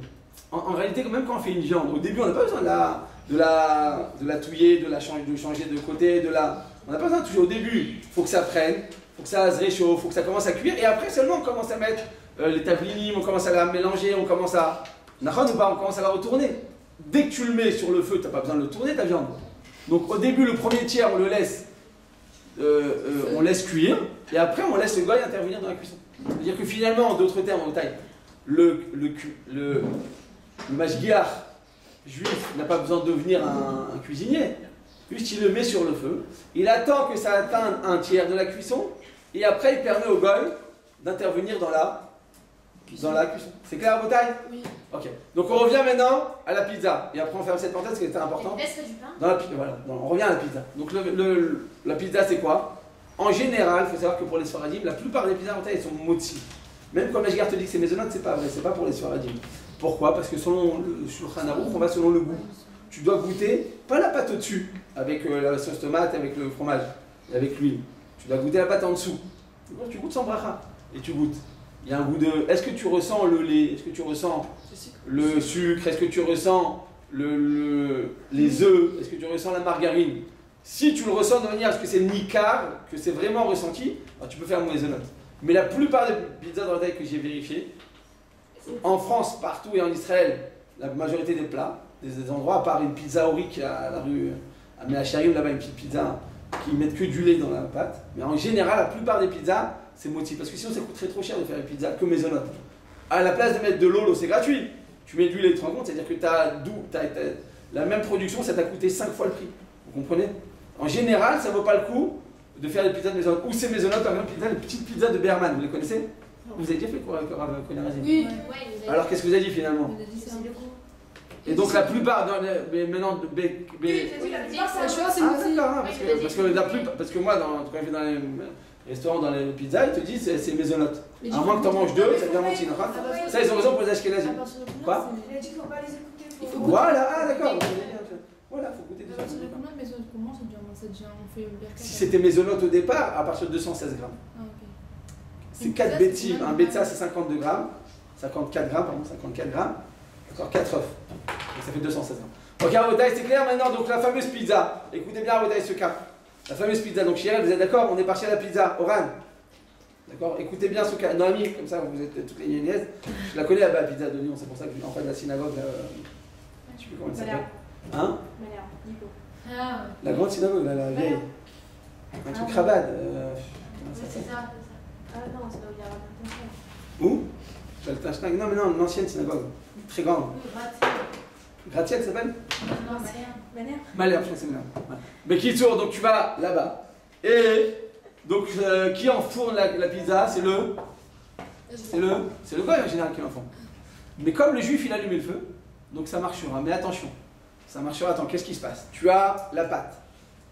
Speaker 1: En réalité, même quand on fait une viande, au début, on n'a pas besoin de la touiller, de changer de côté, on n'a pas besoin de toucher. Au début, il faut que ça prenne, il faut que ça se réchauffe, il faut que ça commence à cuire. Et après, seulement, on commence à mettre les tablinim, on commence à la mélanger, on commence à... On commence à la retourner. Dès que tu le mets sur le feu, tu n'as pas besoin de le tourner, ta viande. Donc au début, le premier tiers, on le laisse, on laisse cuire, et après, on laisse le goy intervenir dans la cuisson. C'est-à-dire que finalement, en d'autres termes, en taille, le mashgiach juif n'a pas besoin de devenir un cuisinier. Juste, il le met sur le feu, il attend que ça atteigne un tiers de la cuisson, et après, il permet au goy d'intervenir dans la cuisson. C'est clair, vos tailles?
Speaker 4: Oui.
Speaker 1: Ok. Donc on revient maintenant à la pizza. Et après, on ferme cette parenthèse qui était importante.
Speaker 2: Est-ce que du pain?
Speaker 1: Voilà, on revient à la pizza. Donc la pizza, c'est quoi? En général, il faut savoir que pour les Sfaradim, la plupart des pizzas elles sont motzi. Même quand Mashgiach te dit que c'est maisonnante, c'est pas vrai, c'est pas pour les Sfaradim. Pourquoi? Parce que selon le Shulchan Aruch, on va selon le goût. Tu dois goûter, pas la pâte au-dessus, avec la sauce tomate, avec le fromage, et avec l'huile. Tu dois goûter la pâte en dessous. Tu goûtes sans bracha, et tu goûtes. Il y a un goût de... Est-ce que tu ressens le lait? Est-ce que tu ressens le sucre? Est-ce que tu ressens les œufs? Est-ce que tu ressens la margarine? Si tu le ressens de manière à ce que c'est nicar, que c'est vraiment ressenti, alors tu peux faire maisonnante. Mais la plupart des pizzas dans la taille que j'ai vérifiées, en France, partout et en Israël, la majorité des plats, des endroits, à part une pizza aurique à la rue, à Meacharim, là-bas, une petite pizza qui mettent que du lait dans la pâte. Mais en général, la plupart des pizzas, c'est moti. Parce que sinon, ça coûterait trop cher de faire une pizza que maisonnante. À la place de mettre de l'eau, c'est gratuit. Tu mets de l'huile et tu te rends compte, c'est-à-dire que la même production, ça t'a coûté 5 fois le prix. Vous comprenez? En général, ça ne vaut pas le coup de faire des pizzas de maisonnante. Ou c'est maisonnante, par exemple, les petites pizzas de Berman, vous les connaissez? Vous avez déjà fait quoi avec Konarazim?
Speaker 4: Oui.
Speaker 1: Alors qu'est-ce que vous avez dit finalement?
Speaker 2: C'est le goût.
Speaker 1: Et donc la plupart, maintenant, parce que moi, quand je vais dans les restaurants, dans les pizzas, ils te disent c'est maisonnote. À moins que tu en manges deux, ça devient menti. Ça, ils ont raison pour les ashkénazim. Quoi?
Speaker 4: Il a dit qu'il ne faut pas les écouter.
Speaker 1: Voilà, ah d'accord. Voilà, il faut goûter
Speaker 4: À
Speaker 1: déjà.
Speaker 4: partir de combien de maisons comment ça devient on fait une berka?
Speaker 1: Si c'était maisonnote au départ, à partir de 216 grammes.
Speaker 4: Ah, ok.
Speaker 1: C'est 4 bêtises. Un betza, c'est 52 grammes. 54 grammes, pardon, 54 grammes. D'accord, 4 œufs. Donc ça fait 216 grammes. Ok, Rabotai, c'est clair maintenant. Donc la fameuse pizza. Écoutez bien, Rabotai, ce cas. La fameuse pizza. Donc, Chirel, vous êtes d'accord? On est parti à la pizza. Oran. D'accord? Écoutez bien ce cas. Noémie, comme ça, vous êtes toutes les niaises. Je la connais là-bas, la pizza d'oignon. C'est pour ça que je suis en face de la synagogue. Là, je sais plus comment elle s'appelle. Hein? La grande synagogue, là, la vieille. Un truc cravade.
Speaker 2: C'est ça. Ah non, c'est là où il y a la
Speaker 1: Où? Baltashnak. Non, mais non, l'ancienne synagogue. Très grande. Gratte-ciel, ça s'appelle?
Speaker 2: Non,
Speaker 1: Malher, je crois que c'est Malher. Ouais. Mais qui tourne, donc tu vas là-bas. Et donc, qui enfourne la pizza? C'est le goy en général qui l'enfourne. Mais comme le juif, il allume le feu, donc ça marchera. Mais attention, ça marchera. Attends, qu'est-ce qui se passe? Tu as la pâte.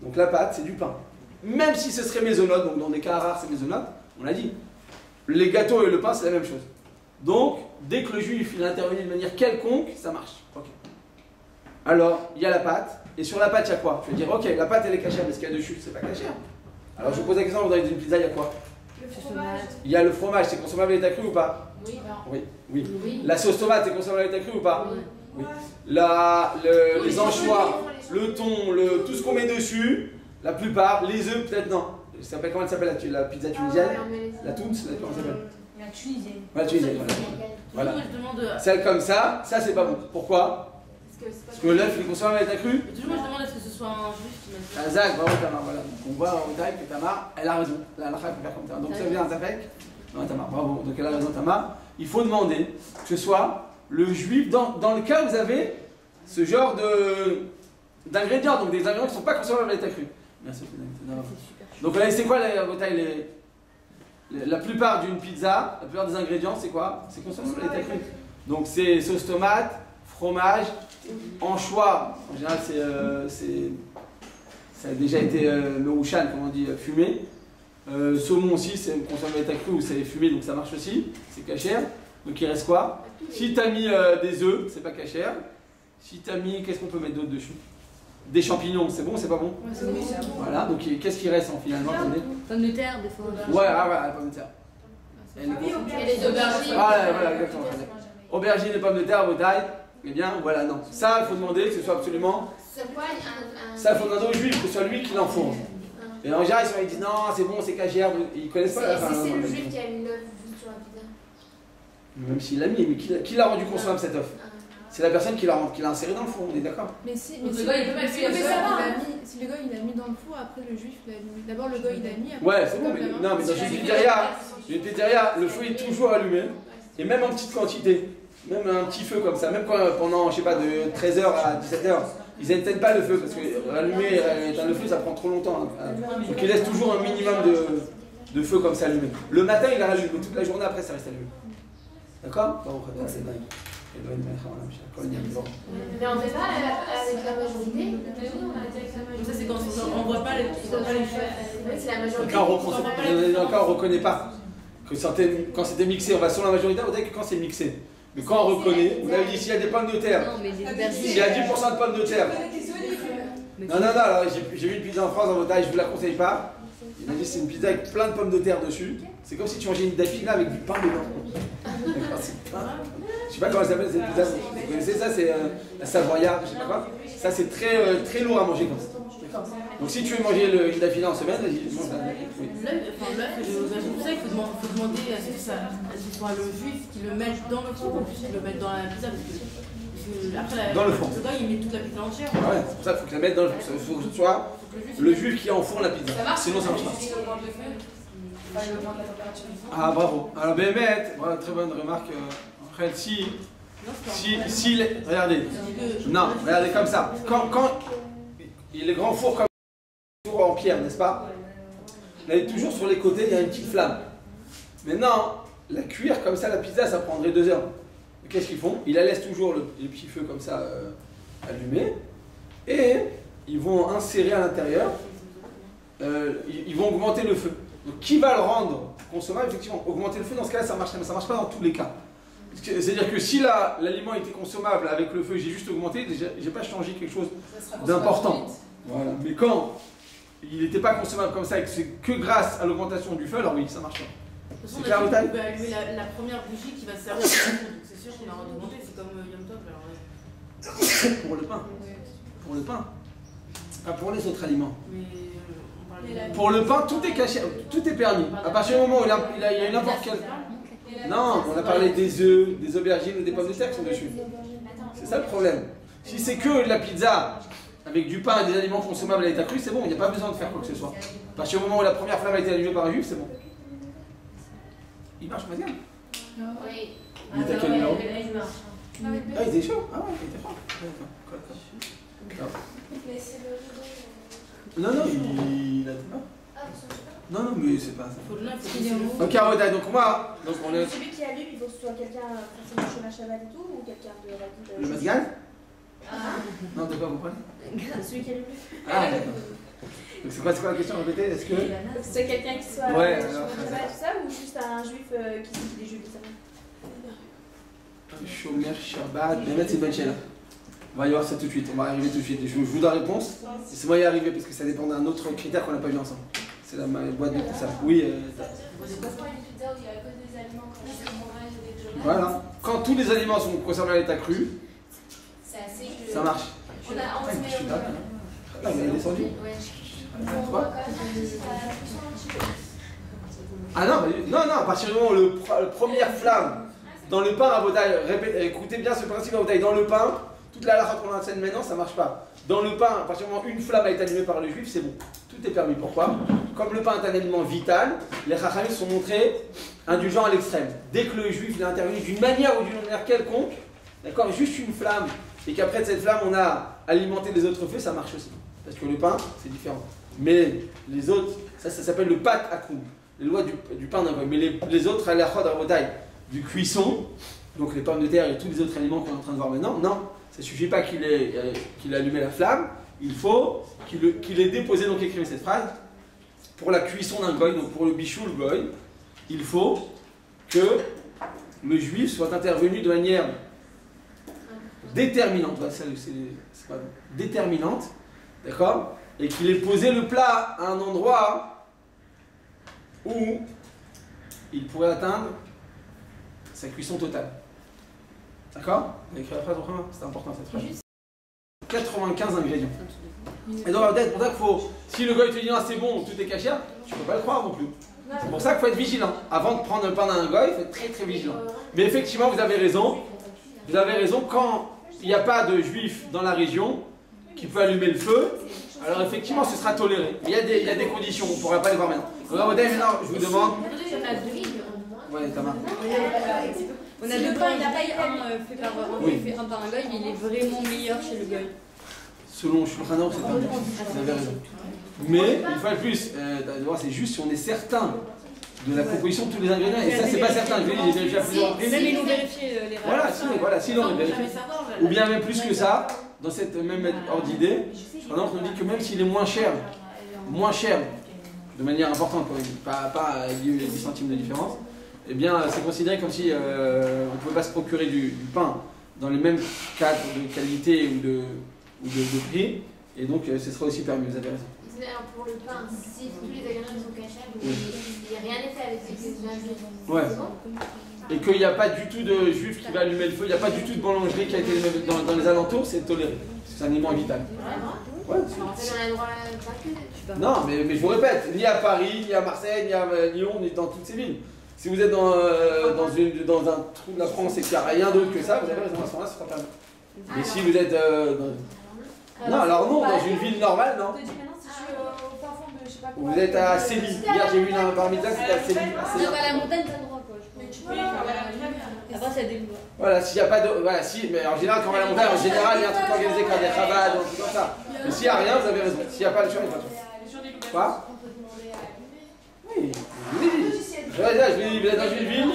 Speaker 1: Donc la pâte, c'est du pain. Même si ce serait maisonnote, donc dans des cas rares, c'est maisonnote, on l'a dit. Les gâteaux et le pain, c'est la même chose. Donc, dès que le juif il intervient de manière quelconque, ça marche. Ok. Alors, il y a la pâte, et sur la pâte, il y a quoi? Je vais dire, ok, la pâte elle est cachère, mais ce qu'il y a dessus, c'est pas cachère. Alors, je vous pose la question, dans une pizza, il y a quoi?
Speaker 4: Le fromage.
Speaker 1: Il y a le fromage, c'est consommable à l'état cru ou pas?
Speaker 2: Oui.
Speaker 1: Oui. La sauce tomate, c'est consommable à l'état cru ou pas?
Speaker 2: Oui.
Speaker 1: Les anchois, le thon, tout ce qu'on met dessus, la plupart, les œufs, peut-être non. Comment elle s'appelle la pizza tunisienne? La Tounes, comment elle s'appelle?
Speaker 2: La Tunisienne.
Speaker 1: La tunisienne, voilà.
Speaker 5: Toujours, je demande.
Speaker 1: Celle comme ça c'est pas bon. Pourquoi? Parce que l'œuf, il consomme à l'état cru.
Speaker 5: Toujours, je demande à ce que ce soit un juif qui m'a dit.
Speaker 1: Zach, bravo Tamar, voilà. Donc on voit en taille que Tamar, elle a raison. La halakha peut faire comme ça. Donc ça vient Zafek. Non, Tamar, bravo. Donc elle a raison Tamar. Il faut demander que ce soit le juif, dans le cas où vous avez ce genre d'ingrédients, donc des ingrédients qui ne sont pas consommables à l'état cru. Merci. Donc là, c'est quoi la plupart d'une pizza, la plupart des ingrédients, c'est quoi? C'est consommable à l'état cru. Donc c'est sauce tomate, fromage, anchois, en général ça a déjà été merouchan, comme on dit, fumé. Saumon aussi, c'est consommé à l'état cru ou c'est fumé, donc ça marche aussi, c'est cachère. Donc il reste quoi? Si tu as mis des œufs, c'est pas cachère. Si tu as mis, qu'est-ce qu'on peut mettre d'autre dessus? Des champignons, c'est bon, c'est pas bon?
Speaker 3: Ouais, c'est bon.
Speaker 1: Voilà, donc qu'est-ce qui reste finalement?
Speaker 3: Pommes de terre, des fois.
Speaker 1: Ouais, la pomme de terre.
Speaker 2: Et les aubergines.
Speaker 1: Voilà, exactement. Aubergines et pommes de terre, vos tailles. Eh bien, voilà, non. Ça, il faut demander que ce soit absolument. Ça, il faut demander au juif, que ce soit lui qui l'enfourne. Et en général, ils disent non, c'est bon, c'est cachère. Ils connaissent pas la fin.
Speaker 4: C'est le juif qui a mis l'œuf sur la pizza.
Speaker 1: Même s'il l'a mis, mais qui l'a rendu consommable cet œuf? C'est la personne qui l'a inséré dans le four, on est d'accord?
Speaker 6: Mais si
Speaker 5: Donc,
Speaker 6: le
Speaker 5: le gars,
Speaker 6: gars
Speaker 5: il peut mettre
Speaker 6: il a
Speaker 5: ça,
Speaker 6: si le gars il a mis dans le four, après le juif l'a mis. D'abord le gars il a mis. Après,
Speaker 1: Ouais, c'est bon, mais non, mais dans une pizzeria, le feu est toujours allumé, et même en petite quantité, même un petit feu comme ça, même quand pendant, je sais pas, de 13h à 17h, ils n'éteignent pas le feu, parce que rallumer et éteindre le feu, ça prend trop longtemps. Donc ils laissent toujours un minimum de feu comme ça allumé. Le matin, il la rallume, mais toute la journée après, ça reste allumé. D'accord?
Speaker 2: Mais on fait pas avec la majorité.
Speaker 5: Ça, c'est quand on voit pas les juifs.
Speaker 2: C'est la majorité.
Speaker 1: Encore, on reconnaît pas. Quand c'était mixé, on va sur la majorité, on dirait que quand c'est mixé. Mais quand on reconnaît, vous avez dit s'il y a des pommes de terre,
Speaker 3: Non, mais des aubergines.
Speaker 1: s'il y a 10% de pommes de terre. Non, alors j'ai vu une pizza en France en Bretagne, je vous la conseille pas. Il m'a dit c'est une pizza avec plein de pommes de terre dessus. C'est comme si tu mangeais une dafina avec du pain dedans. Je sais pas comment elle s'appelle cette pizza. Vous connaissez ça? C'est la savoyarde, je sais pas quoi. Ça c'est très lourd à manger comme ça. Donc si tu veux manger une dafina en semaine, vas-y, mange la.
Speaker 5: L'œuf et les aubergines, tout ça, il faut demander à ce que ce soit le juif qui le mette dans le four ou qui le mette dans la pizza. Parce que après,
Speaker 1: dans le fond.
Speaker 5: Le gars il met toute la pizza entière.
Speaker 1: Ah ouais, c'est pour ça qu'il faut que la mette dans le four. Il faut que ce soit le juif qui enfourne la pizza. Sinon ça marche pas. Ah bravo. Alors Bémet, voilà, très bonne remarque. Après, regardez. Non, regardez comme ça. Quand les grands fours comme four en pierre, n'est-ce pas? Là, toujours sur les côtés, il y a une petite flamme. Maintenant, la cuire comme ça, la pizza, ça prendrait 2 heures. Qu'est-ce qu'ils font? Ils la laissent toujours les petits feux comme ça allumés. Et ils vont insérer à l'intérieur. Ils vont augmenter le feu. Donc, qui va le rendre consommable? Effectivement, augmenter le feu, dans ce cas-là, ça marche, mais ça ne marche pas dans tous les cas. C'est-à-dire que si l'aliment était consommable avec le feu, j'ai juste augmenté, j'ai pas changé quelque chose d'important. Voilà. Mais quand il n'était pas consommable comme ça et que c'est que grâce à l'augmentation du feu, alors oui, ça marche pas.
Speaker 5: C'est clair, on peut allumer la première bougie qui va se servir. Donc c'est sûr qu'on a augmenté, c'est comme Yom Tov.
Speaker 1: Pour le pain. Pour le pain. Pas pour les autres aliments. Pour le pain, tout est caché, tout est permis. À partir du moment où il y a une n'importe quelle. Non, on a parlé des œufs, des aubergines ou des pommes de terre qui sont dessus. C'est ça le problème. Si c'est que de la pizza avec du pain et des aliments consommables à l'état cru, c'est bon, il n'y a pas besoin de faire quoi que ce soit. À partir du moment où la première flamme a été allumée par un juif, c'est bon. Il marche pas bien.
Speaker 2: Oui.
Speaker 1: Il est à quel numéro?
Speaker 2: Ah,
Speaker 1: il était chaud. Ah ouais, il était fort.
Speaker 4: Mais c'est le.
Speaker 1: Non, il a dit pas. Non, mais c'est pas ça. Ok, donc moi, on est.
Speaker 4: Celui qui allume, il faut que ce soit quelqu'un forcément chômage Shabbat et tout, ou quelqu'un de.
Speaker 1: Le Masgan? Non, de quoi vous parlez?
Speaker 4: Celui qui allume.
Speaker 1: Ah, d'accord. Donc c'est quoi la question? Répétez, est-ce que.
Speaker 4: C'est quelqu'un qui soit.
Speaker 1: Ouais,
Speaker 4: chômage
Speaker 1: alors.
Speaker 4: Shabbat, tout ça, ou juste un juif qui dit qu'il est juif, ça va.
Speaker 1: Shomer Shabbat, Bémet, c'est une bonne chaîne. On va y voir ça tout de suite, on va arriver tout de suite. Je vous donne la réponse. C'est moi y arriver parce que ça dépend d'un autre critère qu'on n'a pas vu ensemble. C'est la boîte de tout ça. Oui. Voilà. Quand tous les aliments sont conservés à l'état cru, ça marche.
Speaker 2: On a
Speaker 1: Ah, mais elle est descendue. Ah non, à partir du moment où la première flamme dans le pain à bouteille, écoutez bien ce principe à bouteille, dans le pain, toute la halakha qu'on enseigne maintenant, ça marche pas. Dans le pain, à partir du moment où une flamme a été allumée par le juif, c'est bon. Tout est permis. Pourquoi? Comme le pain est un aliment vital, les chachamim sont montrés indulgents à l'extrême. Dès que le juif est intervenu d'une manière ou d'une manière quelconque, d'accord, juste une flamme, et qu'après de cette flamme, on a alimenté les autres feux, ça marche aussi. Parce que le pain, c'est différent. Mais les autres, ça s'appelle le pat akoum, les lois du pain d'un goy. Mais les autres, à la bataille du cuisson, donc les pommes de terre et tous les autres aliments qu'on est en train de voir maintenant, non, ça ne suffit pas qu'il ait allumé la flamme, il faut qu'il ait déposé, donc écrivez cette phrase, pour la cuisson d'un goy, donc pour le bichou, le goy, il faut que le juif soit intervenu de manière déterminante, c'est pas déterminante, d'accord, et qu'il ait posé le plat à un endroit où il pourrait atteindre sa cuisson totale. D'accord? On a écrit la phrase au premier, c'est important cette phrase. 95 ingrédients. Et donc peut-être pour ça qu'il faut, si le gars te dit non c'est bon, tout est caché, tu peux pas le croire non plus. C'est pour ça qu'il faut être vigilant. Avant de prendre le pain d'un gars, il faut être très très vigilant. Mais effectivement, vous avez raison. Vous avez raison, quand il n'y a pas de juif dans la région qui peut allumer le feu, alors effectivement ce sera toléré. Mais il y a des conditions, on ne pourra pas les voir maintenant. Alors maintenant, je vous demande. Ouais, Tamar.
Speaker 3: On a deux pains, il a pas un fait par un par un goy, mais il est vraiment meilleur chez le goy.
Speaker 1: Selon Shulchan Aruch, c'est pas bon. Vous avez raison. Mais, une fois de plus, c'est juste si on est certain de la composition de tous les ingrédients. Et ça, c'est pas certain. Je l'ai dit, j'ai déjà plusieurs reprises.
Speaker 3: Même ils ont vérifié les règles.
Speaker 1: Voilà, si l'on vérifié. Ou bien même plus que ça, dans cette même ordre d'idée, par exemple, on dit que même s'il est moins cher, de manière importante, pas 10 centimes de différence, eh bien, c'est considéré comme si on ne pouvait pas se procurer du pain dans les mêmes cadres de qualité ou de prix, et donc ce sera aussi permis, vous avez raison.
Speaker 2: Alors pour le pain, si tous les ingrédients sont cachés, il n'y a rien fait avec ces ingrédients.
Speaker 1: Ouais. Et qu'il n'y a pas du tout de juif qui va allumer le feu, il n'y a pas du tout de boulangerie qui a été dans les alentours, c'est toléré. C'est un aliment vital. Ouais. Non, mais je vous répète, ni à Paris, ni à Marseille, ni à Lyon, ni dans toutes ces villes. Si vous êtes dans un trou de la France et qu'il n'y a rien d'autre que ça, vous avez raison, à ce moment-là, ce sera permis. Mais si vous êtes non, alors non, dans une ville normale, non. Vous êtes à Séville. Hier, j'ai vu un parmi ça, c'était à Séville.
Speaker 3: Non, à la montagne, t'as le droit, quoi, je pense. Après, ça débloque.
Speaker 1: Voilà, s'il n'y a pas de. Voilà, si, mais en général, quand on va à la montagne, en général, il y a un truc organisé comme des chavades, un truc comme ça. Mais s'il n'y a rien, vous avez raison. S'il n'y a pas le choix, il n'y a pas de choix. Quoi? Oui, je vous ai dit, vous êtes dans une ville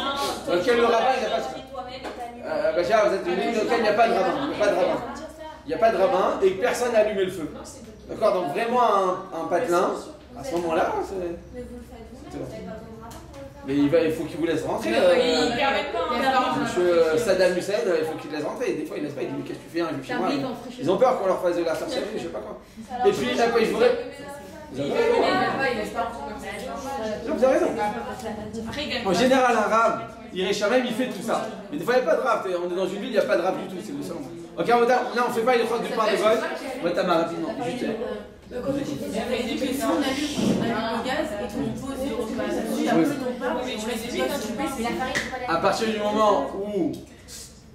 Speaker 1: dans laquelle le rabbin, il n'y a pas de. Bachar, vous êtes dans une ville dans laquelle il n'y a pas de rabbin. Il n'y a pas de rabbin et personne n'a allumé le feu. D'accord, donc vraiment un patelin, à ce moment-là, c'est.
Speaker 4: Mais vous le faites vous-même,
Speaker 1: Mais il faut qu'il vous laisse rentrer. Monsieur Saddam Hussein, il faut qu'il laisse rentrer. Des fois, il laisse pas, il dit mais qu'est-ce que tu fais, un juif chez moi. Ils ont peur qu'on leur fasse de la sorcellerie, je sais pas quoi. Et puis, après, je voudrais. Vous avez raison. En général, un rave, même il fait tout ça. Mais des fois, il n'y a pas de rave. On est dans une ville, il n'y a pas de rave du tout. C'est le seul. Ok, là, on ne fait pas les frottes du pain de goy. Ouais, t'as marre rapidement. Juste.
Speaker 5: Si on allume le gaz et qu'on pose le repas dessus, après on part,
Speaker 1: à partir du moment où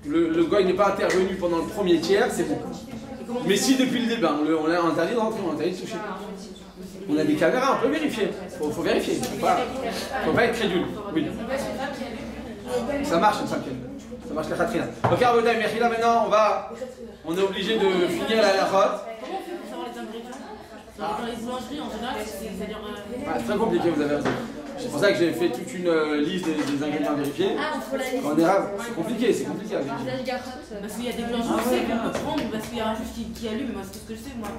Speaker 1: le goy n'est pas intervenu pendant le premier tiers, c'est bon. Mais si depuis le début, on l'a interdit de rentrer, on interdit de toucher. On a des caméras, on peut vérifier. Faut vérifier. Faut pas être crédule. Oui. Ça marche une cinquième. Ça marche la khatrina. Ok, Aboudai, Mechila, maintenant on est obligé de finir la lachote.
Speaker 5: comment on fait pour savoir les ingrédients? Dans les boulangeries en général, c'est-à-dire.
Speaker 1: C'est très compliqué, vous avez raison. C'est pour ça que j'ai fait toute une liste des ingrédients vérifiés.
Speaker 3: Ah, on faut la liste.
Speaker 1: En érable, c'est compliqué à vérifier.
Speaker 5: Parce qu'il y a des boulangeries, tu sais, qu'on peut prendre parce qu'il y a un juif qui allume, moi c'est ce que je sais moi.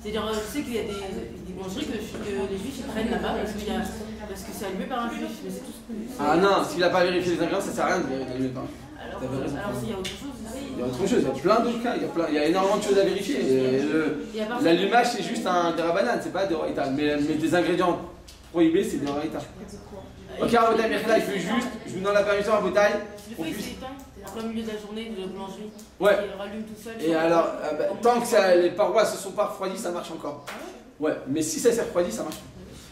Speaker 5: C'est-à-dire, tu sais qu'il y a des boulangeries que les juifs ils prennent là-bas parce que c'est allumé par un juif, mais c'est tout ce que.
Speaker 1: Ah non, s'il n'a pas vérifié les ingrédients, ça sert à rien de vérifier les pains.
Speaker 5: Alors s'il y a autre chose,
Speaker 1: il y a autre chose, il y a plein d'autres cas, il y a énormément de choses à vérifier. L'allumage c'est juste un dérabanan, c'est pas de raïta. Mais des ingrédients prohibés, c'est des raïta. Ok, Aboudai, Mechila, il fait juste, je vous donne la permission à Aboudai.
Speaker 5: des fois il s'éteint en plein milieu de la journée de la boulangerie.
Speaker 1: Ouais.
Speaker 5: Il rallume tout seul.
Speaker 1: Et alors, tant que les parois se sont pas refroidies, ça marche encore. Ouais, mais si ça s'est refroidi, ça marche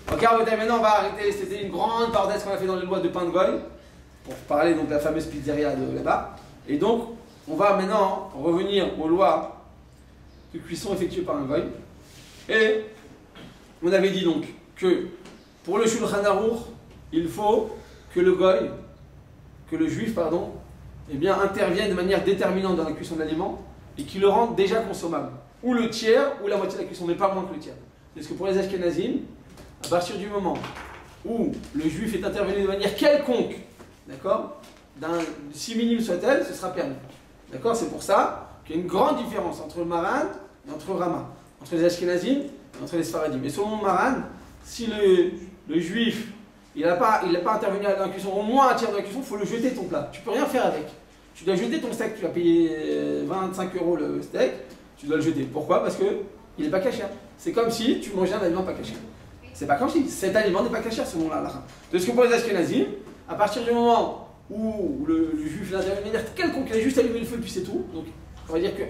Speaker 1: pas. Ok, Aboudai, maintenant on va arrêter. C'était une grande parenthèse qu'on a fait dans les lois de pain de goy, pour parler donc de la fameuse pizzeria de là-bas. Et donc, on va maintenant revenir aux lois de cuisson effectuées par un goy. Et on avait dit donc que pour le Shulchan Aruch, il faut que le juif, eh bien, interviennent de manière déterminante dans la cuisson de l'aliment et qui le rendent déjà consommable. Ou le tiers, ou la moitié de la cuisson, mais pas moins que le tiers. Parce que pour les Ashkénazim, à partir du moment où le juif est intervenu de manière quelconque, d'accord, si minime soit-elle, ce sera permis. D'accord? C'est pour ça qu'il y a une grande différence entre le Maran et entre Rama, entre les Ashkénazim et entre les Sfaradim. Et selon le Maran, si le juif il n'a pas intervenu dans la cuisson, au moins un tiers de la cuisson, il faut le jeter ton plat. Tu peux rien faire avec. Tu dois jeter ton steak, tu vas payer 25 € le steak, tu dois le jeter. Pourquoi? Parce qu'il n'est pas caché. C'est comme si tu mangeais un aliment pas caché. C'est pas comme si cet aliment n'est pas caché selon la halakha. De ce que pour les Ashkénazim, à partir du moment où le juif l'intervient de manière quelconque, il a juste allumé le feu puis c'est tout. Donc on va dire que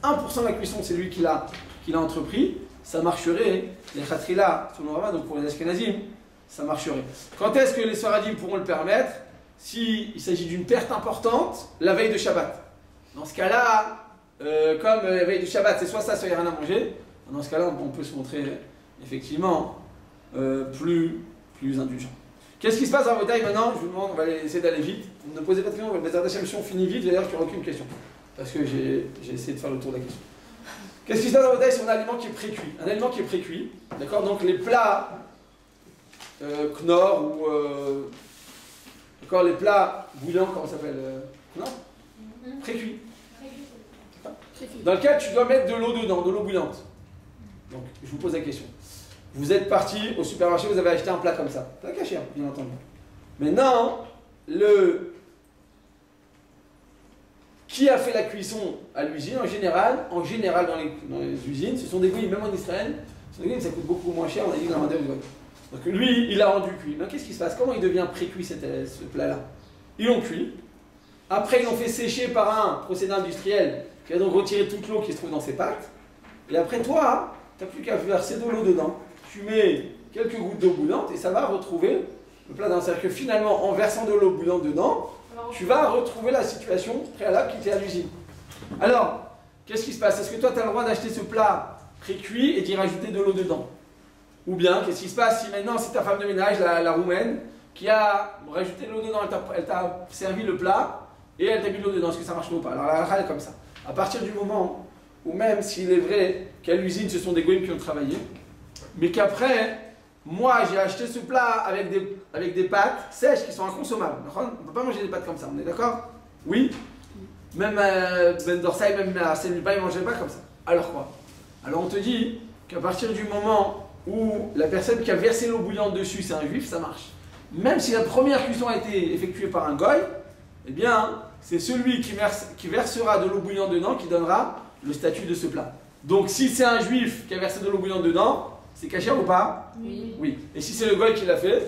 Speaker 1: 1% de la cuisson c'est lui qui l'a entrepris, ça marcherait. Les khatrila, selon Rama, donc pour les Ashkénazim, ça marcherait. Quand est-ce que les Sfaradim pourront le permettre? S'il s'agit d'une perte importante, la veille de Shabbat. Dans ce cas-là, comme la veille de Shabbat, c'est soit ça, soit il n'y a rien à manger, dans ce cas-là, on peut se montrer effectivement plus indulgent. Qu'est-ce qui se passe dans vos tailles maintenant? Je vous demande, on va essayer d'aller vite. Ne posez pas de questions, Bezrat Hashem, si on finit vite, d'ailleurs, qu'il n'y aura aucune question. Parce que j'ai essayé de faire le tour de la question. Qu'est-ce qui se passe dans vos tailles sur un aliment qui est pré-cuit? Un aliment qui est pré-cuit, d'accord? Donc les plats Knorr ou d'accord, les plats bouillants, comment ça s'appelle Knorr pré-cuit. Dans lequel tu dois mettre de l'eau dedans, de l'eau bouillante. Donc je vous pose la question. Vous êtes parti au supermarché, vous avez acheté un plat comme ça. Plat caché, bien entendu. Maintenant, qui a fait la cuisson à l'usine? En général dans les usines, ce sont des goïs, même en Israël, ce sont des goïs, ça coûte beaucoup moins cher, on a dit que la main d'œuvre. Donc lui, il a rendu cuit. Donc qu'est-ce qui se passe? Comment il devient pré-cuit ce plat-là? Ils l'ont cuit. Après, ils l'ont fait sécher par un procédé industriel qui a donc retiré toute l'eau qui se trouve dans ses pâtes. Et après, toi, tu n'as plus qu'à verser de l'eau dedans. Tu mets quelques gouttes d'eau bouillante et ça va retrouver le plat dans. C'est-à-dire que finalement, en versant de l'eau bouillante dedans, tu vas retrouver la situation préalable qui était à l'usine. Alors, qu'est-ce qui se passe? Est-ce que toi, tu as le droit d'acheter ce plat pré-cuit et d'y rajouter de l'eau dedans? Ou bien, qu'est-ce qui se passe si maintenant c'est ta femme de ménage, la roumaine, qui a rajouté de l'eau dedans, elle t'a servi le plat et elle t'a mis de l'eau dedans, est-ce que ça marche ou pas? Alors la halakha est comme ça. À partir du moment où même s'il est vrai qu'à l'usine ce sont des goïms qui ont travaillé, mais qu'après, moi j'ai acheté ce plat avec des pâtes sèches qui sont inconsommables. On ne peut pas manger des pâtes comme ça, on est d'accord? Oui? Même Ben Dorsay, même Arsène Lupin, ils ne mangeaient pas comme ça. Alors quoi? Alors on te dit qu'à partir du moment où la personne qui a versé l'eau bouillante dessus, c'est un juif, ça marche. Même si la première cuisson a été effectuée par un goy, eh bien, c'est celui qui versera de l'eau bouillante dedans qui donnera le statut de ce plat. Donc, si c'est un juif qui a versé de l'eau bouillante dedans, c'est caché ou pas?
Speaker 3: Oui.
Speaker 1: Oui. Et si c'est le goy qui l'a fait?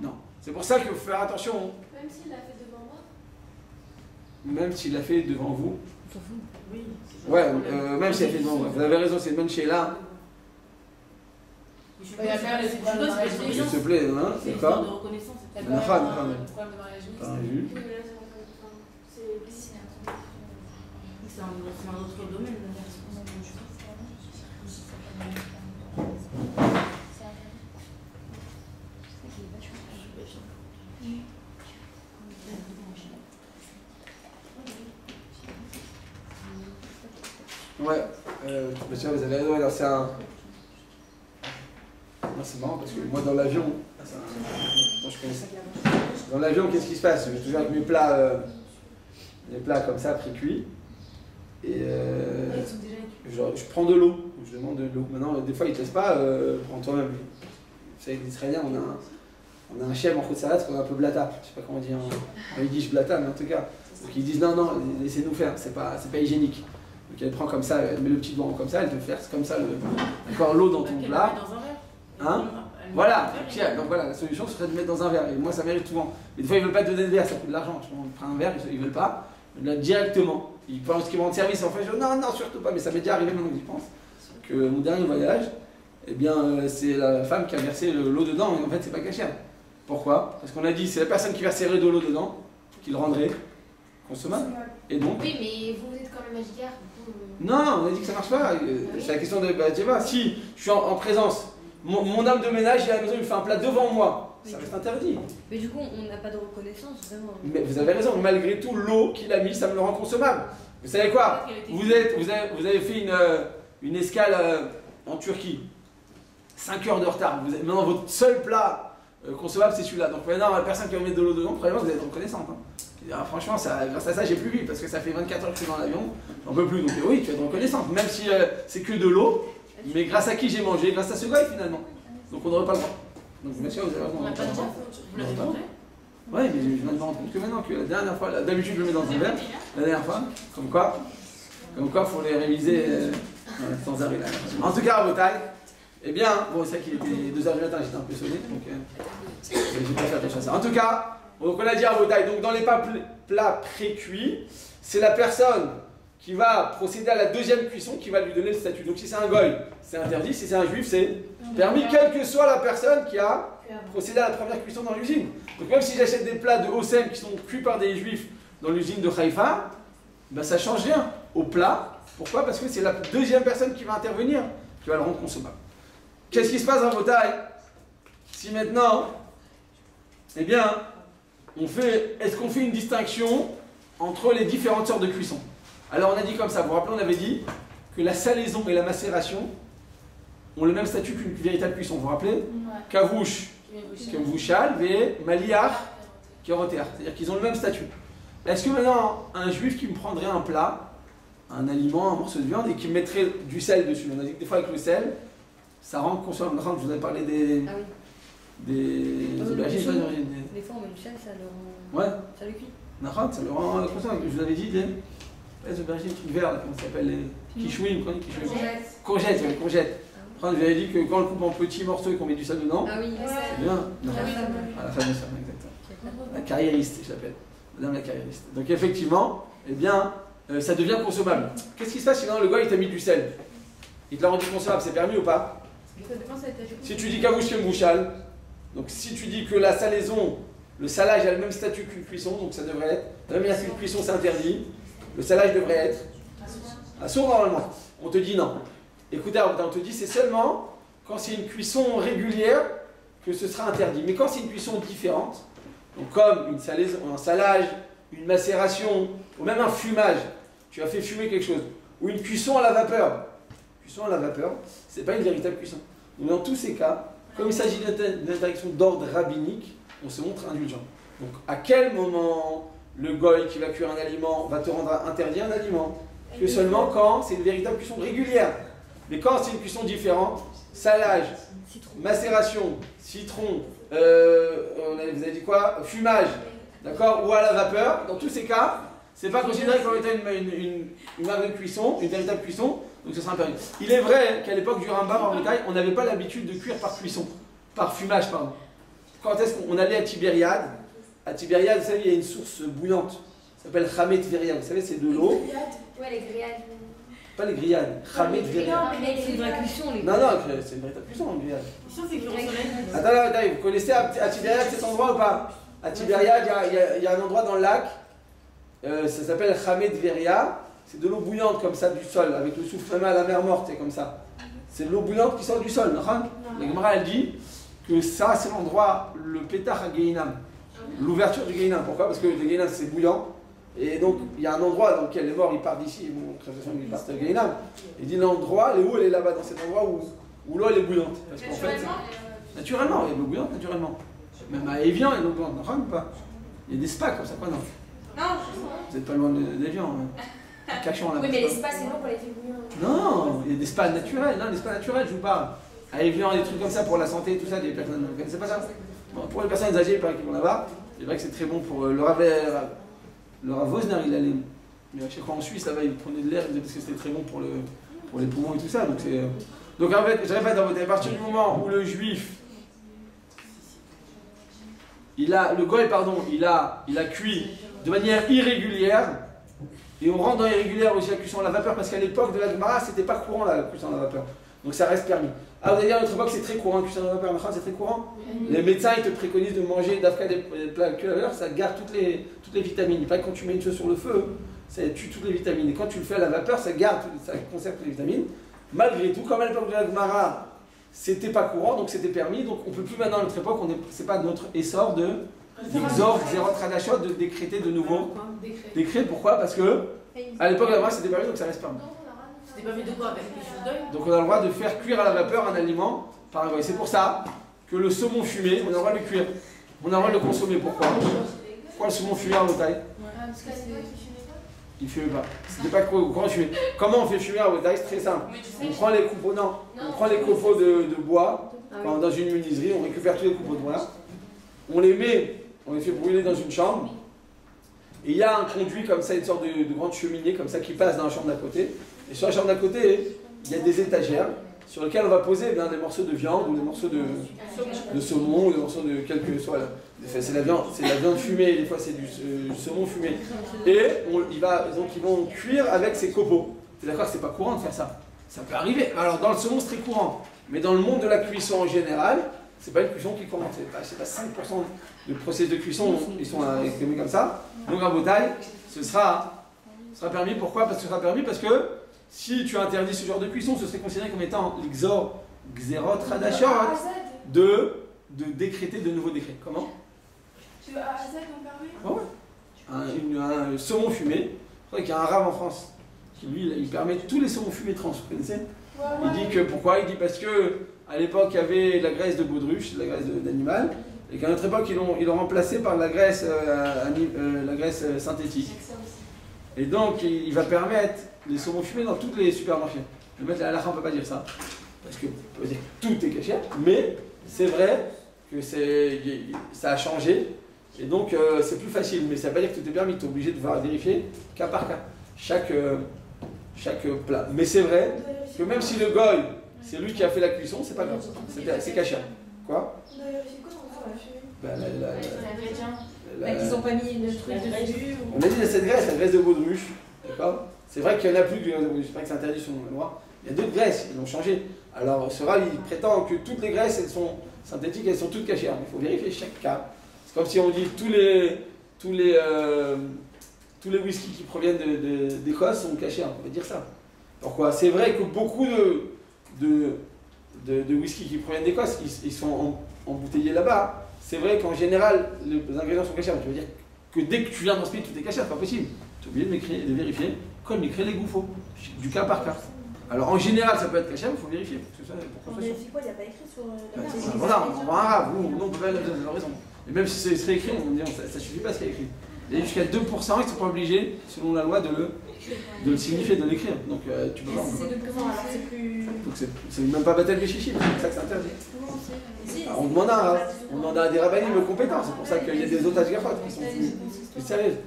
Speaker 1: Non. C'est pour ça qu'il faut faire attention.
Speaker 2: Même s'il l'a fait devant moi?
Speaker 1: Même s'il l'a fait devant vous.
Speaker 5: Oui.
Speaker 1: Ouais, même s'il l'a fait devant vous. Vous avez raison, c'est une bonne chez-là.
Speaker 5: Je suppose
Speaker 1: S'il te plaît, hein,
Speaker 5: c'est une
Speaker 1: d'accord?
Speaker 5: sorte de reconnaissance.
Speaker 4: Il y a
Speaker 1: On a
Speaker 4: quand
Speaker 1: pas,
Speaker 4: même
Speaker 1: on a pas,
Speaker 4: un problème de mariage mixte.
Speaker 1: Pas un juif.
Speaker 2: Oui, mais là, c'est
Speaker 5: C'est un autre domaine.
Speaker 1: Ouais, monsieur, vous avez raison, alors c'est un. Non, c'est marrant parce que moi dans l'avion, je connais ça. Dans l'avion, qu'est-ce qui se passe? Je suis toujours avec mes plats comme ça, pré-cuits. Et je prends de l'eau. Je demande de l'eau. Maintenant, des fois, ils ne te laissent pas, prends toi-même. Vous savez, les Israéliens, on a un chef en Khotsarat qu'on est un peu blata. Je sais pas comment on dit en yiddish blata, mais en tout cas. Donc ils disent non, laissez-nous faire, c'est pas hygiénique. Donc elle prend comme ça, elle met le petit doigt comme ça, elle te verse comme ça l'eau dans ton plat. Hein? Voilà, donc voilà, la solution serait de mettre dans un verre. Et moi ça m'arrive souvent. Mais des fois ils veulent pas te donner de verre, ça coûte de l'argent. On prend un verre, ils veulent pas. Là directement. Ils pensent qu'ils vont rendre service. En fait, non, surtout pas. Mais ça m'est déjà arrivé maintenant que j'y pense. Que mon dernier voyage, eh bien c'est la femme qui a versé l'eau dedans. Et en fait c'est pas caché. Pourquoi? Parce qu'on a dit c'est la personne qui verserait de l'eau dedans qui le rendrait consommable. Et donc.
Speaker 2: Oui, mais vous êtes quand même magicaire.
Speaker 1: Non, on a dit que ça marche pas. C'est la question de. Bah, tu sais pas, si je suis en présence, mon dame de ménage, il est à la maison, il me fait un plat devant moi. ça reste interdit.
Speaker 3: Mais du coup, on n'a pas de reconnaissance, vraiment.
Speaker 1: Mais vous avez raison, malgré tout, l'eau qu'il a mis, ça me le rend consommable. Vous savez quoi? Vous avez fait une escale en Turquie. 5 heures de retard. Maintenant, votre seul plat consommable, c'est celui-là. Donc maintenant, la personne qui va mettre de l'eau dedans, probablement, vous êtes reconnaissante. Hein. Franchement, grâce à ça, j'ai plus vite, parce que ça fait 24 heures que je suis dans l'avion, j'en peux plus. Donc oui, tu vas être reconnaissante, même si c'est que de l'eau, mais grâce à qui j'ai mangé? Grâce à ce gars, finalement. Donc on n'aurait pas le droit. Donc bien sûr, vous avez raison.
Speaker 5: On n'a pas de droit. Vous l'avez montré?
Speaker 1: Ouais, mais je viens de me rendre compte que maintenant, que la dernière fois, d'habitude je le mets dans un verre, la dernière fois, comme quoi, il faut les réviser sans arrêt. En tout cas, à vos tailles, eh bien, bon, c'est vrai qu'il était 2h du matin, j'étais un peu sonné, donc j'ai pas fait attention à ça. En tout cas, donc on a dit à vos tailles, donc dans les plats pré-cuits, c'est la personne qui va procéder à la deuxième cuisson qui va lui donner le statut. Donc si c'est un goy, c'est interdit, si c'est un juif, c'est permis, quelle que soit la personne qui a procédé à la première cuisson dans l'usine. Donc même si j'achète des plats de Hossem qui sont cuits par des juifs dans l'usine de Haïfa, ben ça change rien au plat. Pourquoi? Parce que c'est la deuxième personne qui va intervenir qui va le rendre consommable. Qu'est-ce qui se passe dans vos tailles? Si maintenant, eh bien, est-ce qu'on fait une distinction entre les différentes sortes de cuisson? Alors on a dit comme ça, vous vous rappelez, on avait dit que la salaison et la macération ont le même statut qu'une véritable cuisson, vous vous rappelez? Kavouch, Kemvouchal, et Maliach, Keroter. C'est-à-dire qu'ils ont le même statut. Est-ce que maintenant, un juif qui me prendrait un plat, un aliment, un morceau de viande, et qui me mettrait du sel dessus, on a dit que des fois avec le sel, ça rend consommable. Je vous ai parlé des aubergines.
Speaker 3: Des fois on met du sel, ça le rend...
Speaker 1: Ouais.
Speaker 3: Ça le cuit.
Speaker 1: Ça le rend consommable. Je vous avais dit les aubergines, trucs verts, comment ça s'appelle, les kishouim, quoi, les kishouim. Courgettes, les courgettes. Vous avez dit que quand on le coupe en petits morceaux et qu'on met du sel dedans,
Speaker 3: ah oui,
Speaker 1: c'est bien. À la famille, exactement. La carriériste, je l'appelle. Madame la carriériste. Donc effectivement, eh bien, ça devient consommable. Qu'est-ce qui se passe si maintenant le gars il t'a mis du sel? Il te l'a rendu consommable, c'est permis ou pas? Si tu dis kavouch kembouchal, donc si tu dis que la salaison, le salage a le même statut qu'une cuisson, donc ça devrait être, la même qu'une cuisson c'est interdit, le salage devrait être assourd normalement. On te dit non. Écoutez, on te dit c'est seulement quand c'est une cuisson régulière que ce sera interdit. Mais quand c'est une cuisson différente, donc comme une salaison, un salage, une macération, ou même un fumage, tu as fait fumer quelque chose, ou une cuisson à la vapeur. Cuisson à la vapeur, c'est pas une véritable cuisson. Donc dans tous ces cas, comme il s'agit d'une interdiction d'ordre rabbinique, on se montre indulgent. Donc à quel moment le goy qui va cuire un aliment va te rendre interdit un aliment? Que seulement quand c'est une véritable cuisson régulière. Mais quand c'est une cuisson différente, salage, macération, citron, vous avez dit quoi? Fumage, d'accord? Ou à la vapeur, dans tous ces cas, c'est pas considéré comme étant une vraie cuisson, une véritable cuisson, donc ce sera interdit. Il est vrai qu'à l'époque du Rambam en Bretagne, on n'avait pas l'habitude de cuire par cuisson, par fumage, pardon. Quand est-ce qu'on allait à Tibériade? À Tibériade, vous savez, il y a une source bouillante, ça s'appelle Chamet Veria, vous savez, c'est de l'eau.
Speaker 2: Ouais, les grillades.
Speaker 1: Pas les grillades, Chamet Veria.
Speaker 3: C'est une vraie cuisson, les
Speaker 1: Non, c'est une véritable cuisson, en grillade.
Speaker 5: Ici, c'est cuire au soleil.
Speaker 1: Attends, vous connaissez à Tibériade cet endroit ou pas? À Tibériade, il y a un endroit dans le lac, ça s'appelle Chamet Veria. C'est de l'eau bouillante comme ça du sol, avec le souffle même à la mer morte, c'est comme ça. C'est de l'eau bouillante qui sort du sol. La Gemara, elle dit que ça, c'est l'endroit, le pétach à Geinam, l'ouverture du Geinam. Pourquoi? Parce que le Geinam, c'est bouillant. Et donc, il y a un endroit dans lequel les morts, ils partent d'ici, ils partent à Geinam. Il dit l'endroit, l'eau, elle est là-bas, dans cet endroit où l'eau, elle est bouillante. Parce qu'en fait, naturellement, il y a de l'eau bouillante, naturellement. Même à Évian, il y a de l'eau bouillante. Non, pas. Il y a des spas comme ça, quoi, non?
Speaker 2: Non,
Speaker 1: vous n'êtes pas loin d'Évian. Cachons là.
Speaker 2: Oui, mais les spas, c'est long pour les féminins.
Speaker 1: Non, il y a des spas naturels. Non, les spas naturels, je vous parle. À Évian, des trucs comme ça pour la santé et tout ça, des personnes ne connaissent pas ça. Bon, pour les personnes âgées, qui vont là-bas, c'est vrai que c'est très bon pour le Rav Wosner, il allait. Mais à chaque fois en Suisse, là-bas, il prenait de l'air, parce que c'était très bon pour les poumons et tout ça. Donc en fait, je répète, à partir du moment où le juif, le goy, pardon, il a cuit de manière irrégulière. Et on rentre dans l'irrégulière aussi la cuisson à la vapeur, parce qu'à l'époque de la Gemara, c'était pas courant la cuisson à la vapeur. Donc ça reste permis. Ah, vous allez dire à notre époque, c'est très courant, la cuisson à la vapeur, c'est très courant. Les médecins, ils te préconisent de manger d'Afka des plats cuits à la vapeur, ça garde toutes les vitamines. Il paraît que quand tu mets une chose sur le feu, ça tue toutes les vitamines. Et quand tu le fais à la vapeur, ça conserve toutes les vitamines. Malgré tout, comme à l'époque de la Gemara, c'était pas courant, donc c'était permis, donc on peut plus maintenant à notre époque, c'est pas notre essor de Xor, Xerot Hadashot, de décréter de nouveaux décrets. Pourquoi? Parce que à l'époque là-bas c'était permis, donc ça reste permis.
Speaker 5: C'était permis de quoi avec les choses d'œil?
Speaker 1: Donc on a le droit de faire cuire à la vapeur un aliment par un goy. C'est pour ça que le saumon fumé, on a le droit de le cuire. On a le droit de le consommer. Pourquoi? Pourquoi le saumon fumé en taille?
Speaker 2: Parce qu'à l'époque, ils fumaient pas.
Speaker 1: Il ne fumait pas. C'était pas comment fumer. Comment on fait fumer à taille? C'est très simple. On prend les copeaux, on prend les copeaux de bois dans une menuiserie, on récupère tous les copeaux de bois, on les fait brûler dans une chambre. Et il y a un conduit comme ça, une sorte de grande cheminée comme ça qui passe dans la chambre d'à côté. Et sur la chambre d'à côté, il y a des étagères sur lesquelles on va poser des morceaux de viande ou des morceaux de saumon ou des morceaux de quelque soit. C'est la viande fumée, des fois c'est du saumon fumé. Et ils vont cuire avec ces copeaux. Tu es d'accord que c'est pas courant de faire ça? Ça peut arriver. Alors dans le saumon c'est très courant. Mais dans le monde de la cuisson en général, c'est pas une cuisson qui est courante. C'est pas 5% de process de cuisson, ils sont exprimés comme ça. Donc à Botaï, ce sera permis. Pourquoi? Parce que ce sera permis parce que si tu interdis ce genre de cuisson, ce serait considéré comme étant l'Xor, Xerot, Hadashot, de décréter de nouveaux décrets. Comment?
Speaker 4: Tu veux à Z on permet?
Speaker 1: Ouais. Un saumon fumé. Je crois qu'il y a un rave en France qui lui, il permet tous les saumons fumés trans. Vous connaissez? Il dit que pourquoi? Il dit parce que à l'époque il y avait la graisse de baudruche, la graisse d'animal, et qu'à notre époque ils l'ont remplacé par la graisse synthétique. Et donc il va permettre les saumons fumés dans tous les supermarchés. Le maître de la halakha, on ne peut pas dire ça, parce que on peut dire que tout est caché, mais c'est vrai que ça a changé, et donc c'est plus facile, mais ça ne veut pas dire que tout est permis, tu es obligé de vérifier cas par cas, chaque plat. Mais c'est vrai que même si le goy, c'est lui qui a fait la cuisson, c'est pas grave, c'est caché. Quoi?
Speaker 4: On a vérifié quoi dans la fumée?
Speaker 6: Ils ont pas mis le truc dessus.
Speaker 1: On a dit cette graisse, la graisse de baudruche, d'accord? C'est vrai qu'il n'y en a plus de graisse de baudruche, c'est vrai que c'est interdit selon la loi. Il y a d'autres graisses, ils l'ont changé. Alors ce rave, il prétend que toutes les graisses, elles sont synthétiques, elles sont toutes cachées. Mais il faut vérifier chaque cas. C'est comme si on dit tous les whiskies qui proviennent d'Écosse sont cachés, on peut dire ça. Pourquoi? C'est vrai que beaucoup de whisky qui proviennent d'Écosse, ils sont embouteillés là-bas. C'est vrai qu'en général, les ingrédients sont cachés. Tu veux dire que dès que tu viens dans ce pays, tout est caché, c'est pas possible. Tu es obligé de vérifier, comme écrire les gouffos, du cas par cas. Alors en général, ça peut être caché, mais il faut vérifier.
Speaker 7: On vérifie quoi? Il n'y a pas écrit sur la
Speaker 1: Voilà, on voit un rave, nous on peut pas, vous avez raison. Et même si ça serait écrit, on dit ça suffit pas ce qu'il y a écrit. Et jusqu'à 2%, ils ne sont pas obligés, selon la loi, de le signifier, de l'écrire. Donc tu peux voir.
Speaker 6: C'est 2%, alors c'est plus.
Speaker 1: Donc c'est même pas Batel Béchichi, c'est pour ça que c'est interdit. Alors, on demande à des rabbinim compétents, c'est pour ça qu'il y a des otages gaffot qui sont plus sérieuses.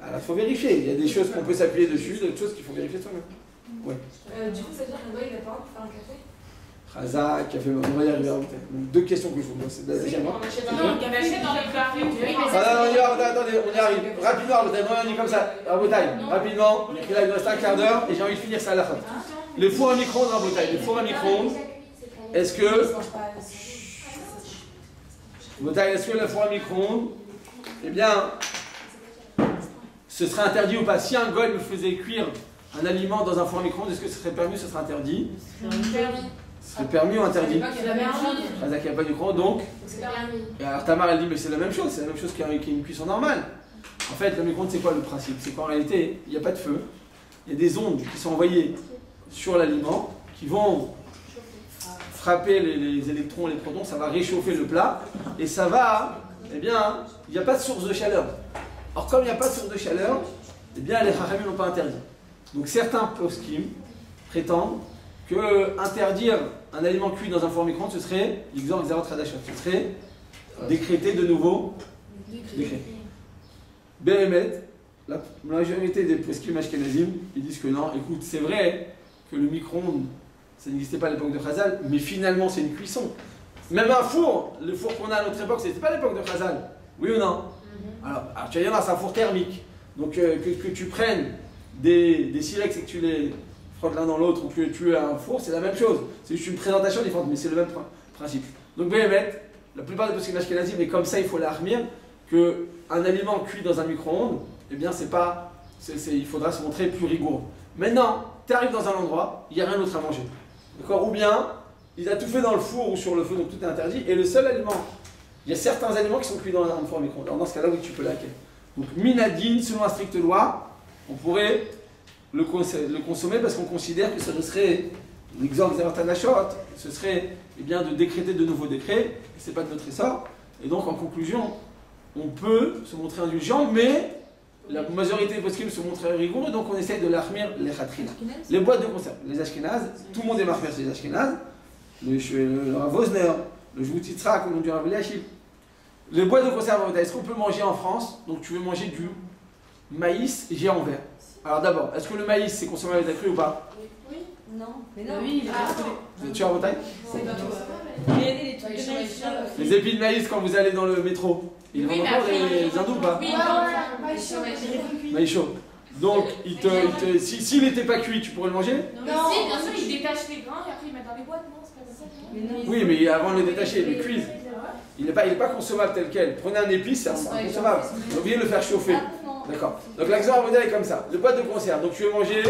Speaker 1: Alors il faut vérifier, il y a des choses qu'on peut s'appuyer dessus, d'autres choses qu'il faut vérifier soi-même. Ouais.
Speaker 4: Du coup, ça veut dire qu'un goy, il a pas le droit de faire un café?
Speaker 1: Raza, café, on va y arriver. Donc, deux questions que je vous pose, c'est la deuxième.
Speaker 5: Non, on achète dans les cafés.
Speaker 1: Attendez, on y arrive. Rapidement, on dit comme ça, à Botaï. Rapidement, on écrit là, il nous reste un quart d'heure et j'ai envie de finir ça à la fin. Les fours à micro-ondes à Botaï. Les fours à micro-ondes, est-ce que. Botaï, est-ce que le four à micro-ondes, eh bien, ce serait interdit ou pas? Si un goy me faisait cuire un aliment dans un four à micro-ondes, est-ce que ce serait permis ou ce serait interdit? Ce serait permis ou interdit?
Speaker 2: C'est la même chose.
Speaker 1: Razak, il n'y a pas de micro, donc.
Speaker 2: C'est permis.
Speaker 1: Et alors Tamar, elle dit, mais c'est la même chose qu'une cuisson normale. En fait, le micro-ondes, c'est quoi le principe? C'est qu'en réalité, il n'y a pas de feu. Il y a des ondes qui sont envoyées sur l'aliment qui vont frapper les électrons, les protons, ça va réchauffer le plat et ça va, eh bien, il n'y a pas de source de chaleur. Or, comme il n'y a pas de source de chaleur, eh bien, les Chachamim n'ont pas interdit. Donc, certains poskim prétendent que interdire un aliment cuit dans un four micro-ondes, ce serait l'exemple Xerot Hadashot, ce serait décréter de nouveaux décrets. Behemet, la majorité des poskim ashkenazim, ils disent que non, écoute, c'est vrai que le micro-ondes, ça n'existait pas à l'époque de Chazal, mais finalement c'est une cuisson. Même un four, le four qu'on a à notre époque, c'était pas à l'époque de Chazal, oui ou non? Alors tu vas dire, c'est un four thermique, donc que tu prennes des silex et que tu les frottes l'un dans l'autre ou que tu as un four, c'est la même chose. C'est juste une présentation différente, mais c'est le même principe. Donc Béhémet, la plupart des poskim ashkenazim, mais comme ça il faut l'armir, qu'un aliment cuit dans un micro-ondes, eh bien c'est pas, il faudra se montrer plus rigoureux. Maintenant, tu arrives dans un endroit, il n'y a rien d'autre à manger. D'accord? Ou bien, il a tout fait dans le four ou sur le feu, donc tout est interdit. Et le seul aliment, il y a certains aliments qui sont cuits dans un four micro-ondes. Alors dans ce cas-là, oui, tu peux laquer. Donc minadine, selon la stricte loi, on pourrait le consommer parce qu'on considère que ce serait l'exemple ce serait eh bien, de décréter de nouveaux décrets, et ce n'est pas de notre essor. Et donc en conclusion, on peut se montrer indulgent, mais la majorité des poskim se montrent rigoureux, donc on essaye de l'armir les khatrina. Les boîtes de conserve, les ashkénazes, tout le monde est marqué sur les ashkénazes, le Rav Wosner, le Jvout Yitzhak, le nom du Rav Eliashib. Les boîtes de conserve, est-ce qu'on peut manger en France? Donc tu veux manger du maïs géant vert. Alors d'abord, est-ce que le maïs c'est consommé avec la crue ou pas?
Speaker 3: Oui. Non. Mais non.
Speaker 5: Oui,
Speaker 1: Vous êtes sûr à Bretagne?
Speaker 3: C'est pas tout. Il y a des trucs de maïs.
Speaker 1: Les épis de maïs quand vous allez dans le métro, ils vendent encore les hindous ou pas?
Speaker 2: Oui,
Speaker 1: Maïs chaud. Donc, s'il n'était pas cuit, tu pourrais le manger?
Speaker 4: Non, si, bien sûr, ils détachent les grains et après ils mettent dans les boîtes, non? C'est pas comme ça?
Speaker 1: Oui, mais avant de le détacher, ils le cuisent. Il n'est pas consommable tel quel. Prenez un épice, c'est inconsommable. Vous oubliez de le faire chauffer. D'accord. Donc l'accent à modèle est comme ça. Le boîte de conserve. Donc tu veux manger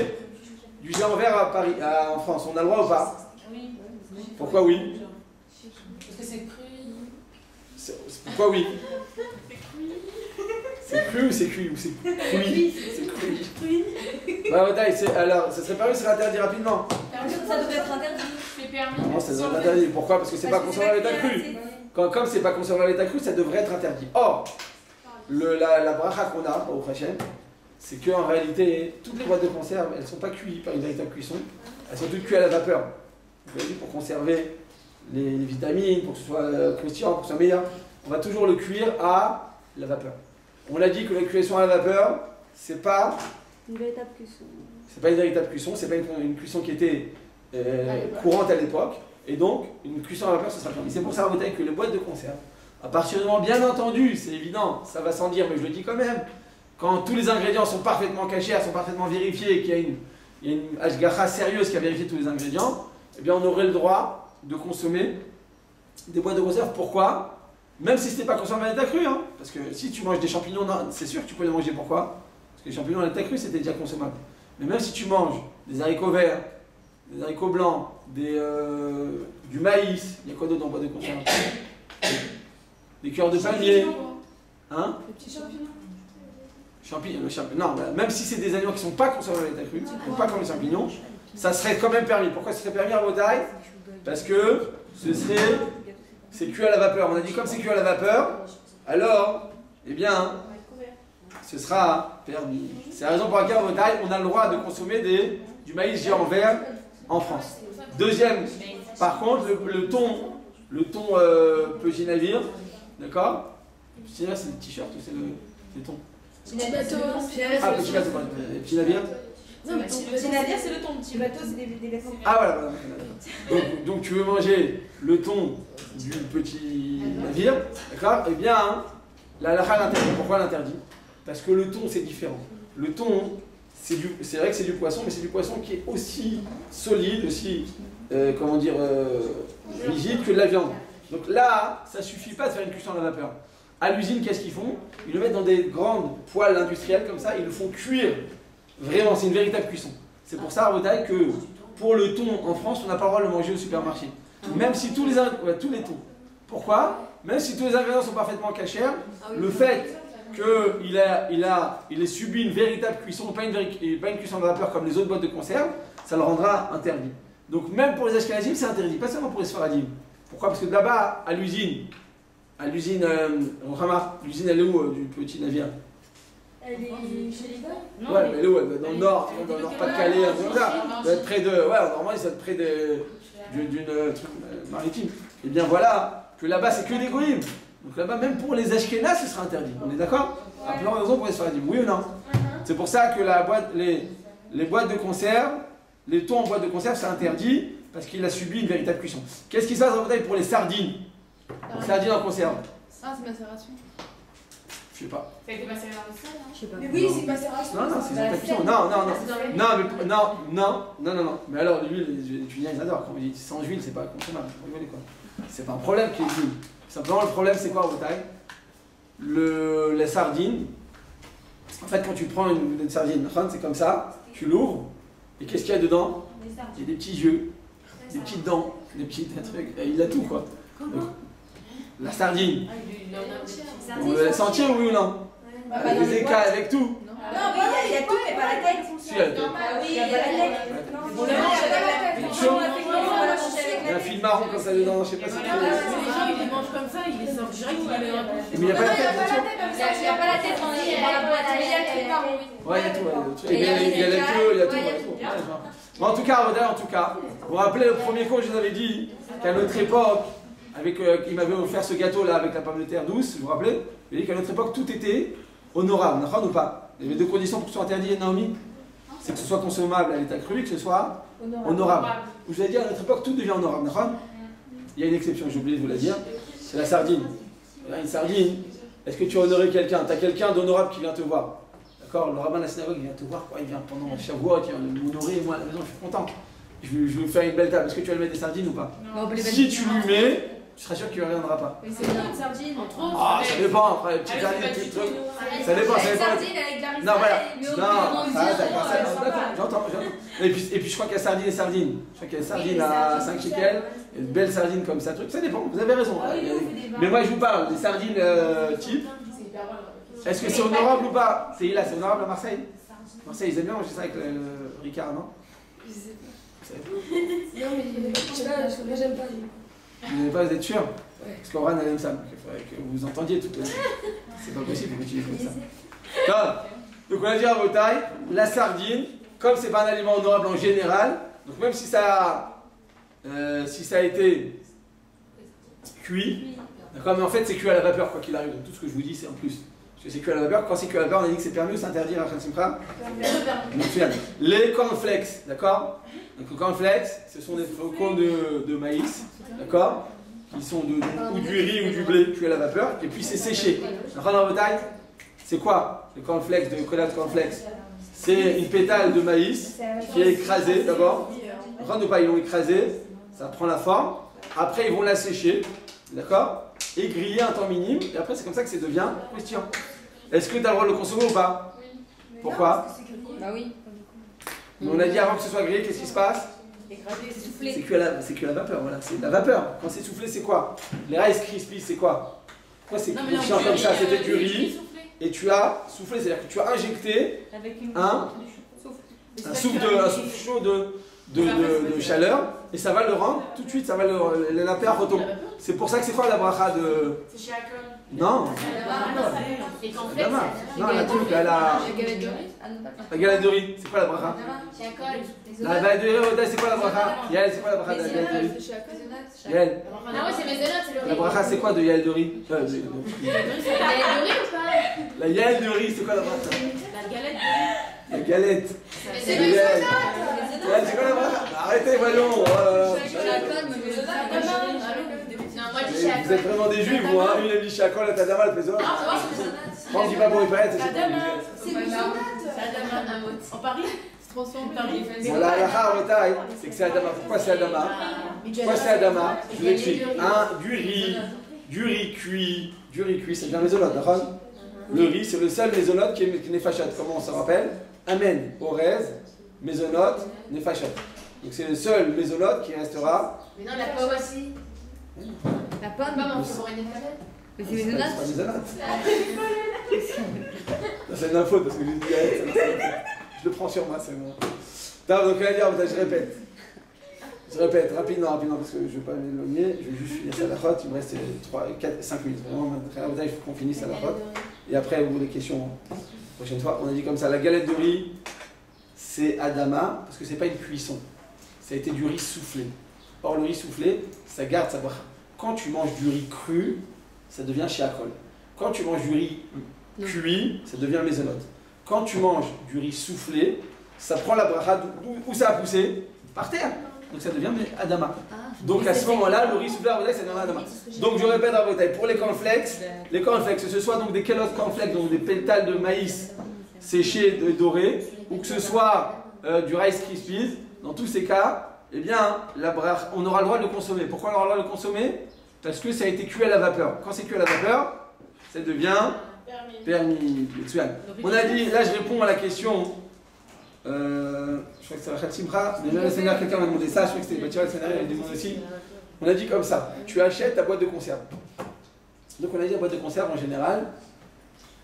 Speaker 1: du géant vert à Paris, en France. On a le droit ou pas?
Speaker 4: Oui.
Speaker 1: Pourquoi oui?
Speaker 4: Parce que c'est cru.
Speaker 1: Pourquoi oui? C'est cru ou c'est cuit ou c'est cuit? C'est cuit. Bah, alors, ça serait permis, ça serait interdit rapidement.
Speaker 3: Ça devrait être interdit.
Speaker 4: C'est permis.
Speaker 1: Non, ça devrait être interdit. Pourquoi? Parce que c'est pas conservé à l'état cru. Comme c'est pas conservé à l'état cru, ça devrait être interdit. Or, la bracha qu'on a au Hachem, c'est qu'en réalité, toutes les boîtes de conserve, elles ne sont pas cuites par une véritable cuisson, elles sont toutes cuites à la vapeur. Vous voyez, pour conserver les vitamines, pour que ce soit croustillant, pour que ce soit meilleur, on va toujours le cuire à la vapeur. On l'a dit que la cuisson à la vapeur, c'est pas
Speaker 3: une véritable cuisson.
Speaker 1: C'est pas une véritable cuisson, c'est pas une cuisson qui était courante à l'époque, et donc une cuisson à la vapeur, ce sera permis. C'est pour ça que les boîtes de conserve, à partir du moment, bien entendu, c'est évident, ça va sans dire, mais je le dis quand même, quand tous les ingrédients sont parfaitement cachés, sont parfaitement vérifiés, et qu'il y a une hashgacha sérieuse qui a vérifié tous les ingrédients, eh bien on aurait le droit de consommer des boîtes de conserve. Pourquoi? Même si ce n'était pas consommé à l'état cru, hein, parce que si tu manges des champignons, c'est sûr que tu peux les manger. Pourquoi? Parce que les champignons à l'état cru, c'était déjà consommable. Mais même si tu manges des haricots verts, des haricots blancs, du maïs, il y a quoi d'autre dans boîte de conserve? Des cœurs de palmier. Hein?
Speaker 4: Les petits champignons.
Speaker 1: Non, même si c'est des aliments qui ne sont pas consommés à l'état cru, pas comme les champignons, ça serait quand même permis. Pourquoi ce serait permis à Botaï? Parce que c'est cuit à la vapeur. On a dit comme c'est cuit à la vapeur, alors, eh bien, ce sera permis. C'est la raison pour laquelle à Botaï, on a le droit de consommer du maïs géant vert en France. Deuxième, par contre, le thon petit navire, d'accord? Petit navire, c'est le t-shirt ou c'est le thon?
Speaker 6: Petit bateau.
Speaker 1: Ah, petit bateau, petit navire.
Speaker 7: Non, mais petit navire, c'est le thon. Petit bateau, c'est des vêtements.
Speaker 1: Ah voilà. Donc tu veux manger le thon du petit navire, d'accord? Eh bien, la halakha l'interdit. Pourquoi l'interdit? Parce que le thon, c'est différent. Le thon, c'est vrai que c'est du poisson, mais c'est du poisson qui est aussi solide, aussi, rigide que de la viande. Donc là, ça suffit pas de faire une cuisson à la vapeur. À l'usine, qu'est-ce qu'ils font? Ils le mettent dans des grandes poêles industrielles comme ça, ils le font cuire. Vraiment, c'est une véritable cuisson. C'est pour ça, Rotaï, que pour le thon en France, on n'a pas le droit de le manger au supermarché. Même si tous les thons. Pourquoi? Même si tous les ingrédients sont parfaitement cachés, le fait qu'il ait subi une véritable cuisson, pas une cuisson de vapeur comme les autres boîtes de conserve, ça le rendra interdit. Donc même pour les ashkenazim, c'est interdit, pas seulement pour les sfaradim. Pourquoi? Parce que là-bas, à l'usine, Rohama, l'usine elle est où du petit navire?
Speaker 7: Elle est chez les gars?
Speaker 1: Ouais, mais elle est où? Dans le nord, dans le Nord-Pas-de-Calais, un truc comme ça. Elle doit être près de. Ouais, normalement, ça doit être près d'une truc maritime. Et bien voilà, que là-bas, c'est que des goïms. Donc là-bas, même pour les ashkénazes, ce sera interdit. On est d'accord? À plein de raisons pour les sfaradim. Oui ou non? C'est pour ça que les boîtes de conserve, les thons en boîte de conserve, c'est interdit parce qu'il a subi une véritable cuisson. Qu'est-ce qui se passe pour les sardines? Les sardines en conserve.
Speaker 6: Ah, c'est macération.
Speaker 1: Je sais pas.
Speaker 4: Ça a été passé dans le sol, hein?
Speaker 3: Je sais pas.
Speaker 7: Mais oui, c'est macération.
Speaker 1: Non, c'est une cuisson. Non. Mais alors, l'huile, les Juliens, ils adorent. Quand on dit sans huile, c'est pas consommable. C'est pas un problème qu'il y ait de l'huile. Simplement, le problème, c'est quoi au taille? Les sardines. En fait, quand tu prends une sardine, c'est comme ça, tu l'ouvres, et qu'est-ce qu'il y a dedans? Il y a des petits yeux, des petites dents. des petits trucs. Il a tout quoi. Donc, la sardine. On le laisse entier, oui ou non? Avec les écailles, avec tout.
Speaker 7: Non, oui, il y a tout, mais pas la tête.
Speaker 1: Si, il y a la tête.
Speaker 7: Oui, il y a pas la tête. On le mange avec la tête.
Speaker 1: Il y a un fil marron comme ça dedans, je sais pas si tu
Speaker 5: Les gens, ils les mangent comme ça, ils les sortent direct, ils les mettent dans la bouche.
Speaker 1: Mais il n'y a pas la tête, bien sûr.
Speaker 2: Il n'y a pas la tête dans la boîte, mais il y a le truc marron.
Speaker 1: Ouais, il y a tout. Il y a les queues, il y a tout. Bon, en tout cas, vous vous rappelez le premier cours, je vous avais dit qu'à notre époque, il m'avait offert ce gâteau là avec la pomme de terre douce, vous vous rappelez? Il dit qu'à notre époque, tout était honorable, d'accord ou pas? Il y avait deux conditions pour que ce soit interdit, Naomi. C'est que ce soit consommable à l'état cru et que ce soit honorable. Je vous avais dit, à notre époque, tout devient honorable, d'accord? Il y a une exception, j'ai oublié de vous la dire, c'est la sardine. Une sardine, est-ce que tu as honoré quelqu'un? Tu as quelqu'un d'honorable qui vient te voir. D'accord? Le rabbin de la synagogue, il vient te voir, quoi. Il vient pendant Shavuot, il vient m'honorer, moi à la maison, je suis content. Je vais lui faire une belle table. Est-ce que tu vas lui mettre des sardines ou pas? Si tu lui mets, tu seras sûr qu'il ne reviendra pas.
Speaker 6: Mais c'est bien une sardine.
Speaker 1: Ah, ça dépend, après, les petites sardines, petits trucs. Ça dépend, ça dépend. Non, voilà. Non, d'accord, j'entends. Et puis je crois qu'il y a sardines et sardines. Je crois qu'il y a sardines à 5 shekels, et de belles sardines comme ça, truc. Ça dépend, vous avez raison. Mais moi, je vous parle des sardines type. Est-ce que c'est honorable ou pas? C'est là, c'est honorable à Marseille? Marseille, ils aiment bien manger ça avec le Ricard, non?
Speaker 4: Non, mais je sais pas, parce que moi j'aime pas.
Speaker 1: Vous n'avez pas, vous êtes sûr? Parce qu'Oran elle aime ça, donc il faudrait que vous entendiez tout. C'est pas possible que tu dises comme ça. Donc on a dit à vos tailles, la sardine, comme c'est pas un aliment honorable en général, donc même si ça a été cuit, d'accord, mais en fait c'est cuit à la vapeur quoi qu'il arrive, donc tout ce que je vous dis c'est en plus. Parce que c'est cuit à la vapeur, quand c'est cuit à la vapeur on a dit que c'est permis ou c'est interdit à Simcha? Les cornflakes, d'accord? Donc les cornflakes, ce sont des flocons de maïs, d'accord? Qui sont ou du riz ou du blé cuit à la vapeur, et puis c'est séché. D'accord, dans vos tailles, c'est quoi les cornflakes de Cola Cornflakes? C'est une pétale de maïs qui est écrasée d'abord. D'accord, pas, ils l'ont écrasée, ça prend la forme. Après, ils vont la sécher, d'accord? Et griller un temps minime, et après, c'est comme ça que ça devient croustillant. Est-ce que tu as le droit de le consommer ou pas? Pourquoi?
Speaker 3: Bah oui.
Speaker 1: Mais on a dit avant que ce soit grillé, qu'est-ce qui se passe? C'est cuit à la vapeur, voilà. C'est de la vapeur. Quand c'est soufflé, c'est quoi? Les Rice Krispies, c'est quoi? Pourquoi c'est croustillant comme ça? C'était du riz, et tu as soufflé, c'est-à-dire que tu as injecté un souffle chaud de chaleur, et ça va le rendre, tout de suite, ça va la paire retourne. C'est pour ça que c'est quoi la bracha de...
Speaker 2: C'est chez Akon.
Speaker 1: Non. Non, la truc, la galette de riz, c'est quoi la bracha?
Speaker 2: Chez Akon.
Speaker 1: La galette de riz, c'est quoi la bracha? Yael, c'est quoi la bracha de la galette de riz? Yael.
Speaker 2: Ah ouais, c'est mes donuts, c'est le riz.
Speaker 1: La bracha, c'est quoi de Yael de riz?
Speaker 2: La galette de riz ou pas?
Speaker 1: La Yael de riz, c'est quoi la bracha?
Speaker 5: La galette.
Speaker 1: La galette.
Speaker 2: Mais
Speaker 1: C'est
Speaker 2: c'est
Speaker 1: de
Speaker 2: le
Speaker 1: Yael. Yael, c'est quoi la bracha? Arrêtez, voyons.
Speaker 2: Non, moi je dis chez Akon.
Speaker 1: Vous êtes vraiment des juifs, vous, hein? Une elle dit Chakol, l'autre Adama, elle fait ça. On dit pas pour les paillettes, c'est
Speaker 5: Adama.
Speaker 4: C'est le donut.
Speaker 5: C'est Adama. En Paris?
Speaker 6: Se transforme en
Speaker 5: Paris.
Speaker 1: Bon, la halakha en taille, c'est que c'est Adama. Pourquoi c'est Adama? Pourquoi c'est Adama? Je vous explique. Du riz cuit, c'est bien mésonote, d'accord? Le riz, c'est le seul mésonote qui est nefachat. Comment on s'en rappelle? Amen, orez, mésonote, nefachat. Donc c'est le seul mésonote qui restera.
Speaker 2: Mais non, la pomme aussi.
Speaker 3: La pomme,
Speaker 2: Pas on fait pour une étoilette.
Speaker 3: mais c'est mes donuts.
Speaker 1: C'est pas mésonote. C'est de ma faute parce que j'ai dit je le prends sur moi, c'est bon. Donc on va dire, je répète rapidement parce que je ne vais pas m'éloigner, je vais juste finir ça à la route, il me reste 5 minutes. Vraiment, il faut qu'on finisse à la route. Et après, vous les questions la prochaine fois. On a dit comme ça, la galette de riz, c'est Adama, parce que c'est pas une cuisson. Ça a été du riz soufflé. Or, le riz soufflé, ça garde sa bracha. Quand tu manges du riz cru, ça devient shiakol. Quand tu manges du riz cuit, ça devient mésonote. Quand tu manges du riz soufflé, ça prend la bracha où ça a poussé? Par terre. Donc ça devient Adama. Donc à ce moment-là, le riz soufflé à Vodai, ça devient Adama. Donc je répète à Vodai, pour les cornflakes, que ce soit donc des kelotes cornflakes, donc des pétales de maïs séchés et dorés, ou que ce soit du Rice Krispies, dans tous ces cas, eh bien, on aura le droit de le consommer. Pourquoi on aura le droit de le consommer? Parce que ça a été cuit à la vapeur. Quand c'est cuit à la vapeur, ça devient permis. On a dit, là je réponds à la question je crois que c'est Rachel Simcha, mais même la semaine dernière, quelqu'un m'a demandé ça, je crois que c'était Bathia la semaine dernière, elle demande aussi. On a dit comme ça, tu achètes ta boîte de conserve. Donc on a dit la boîte de conserve en général,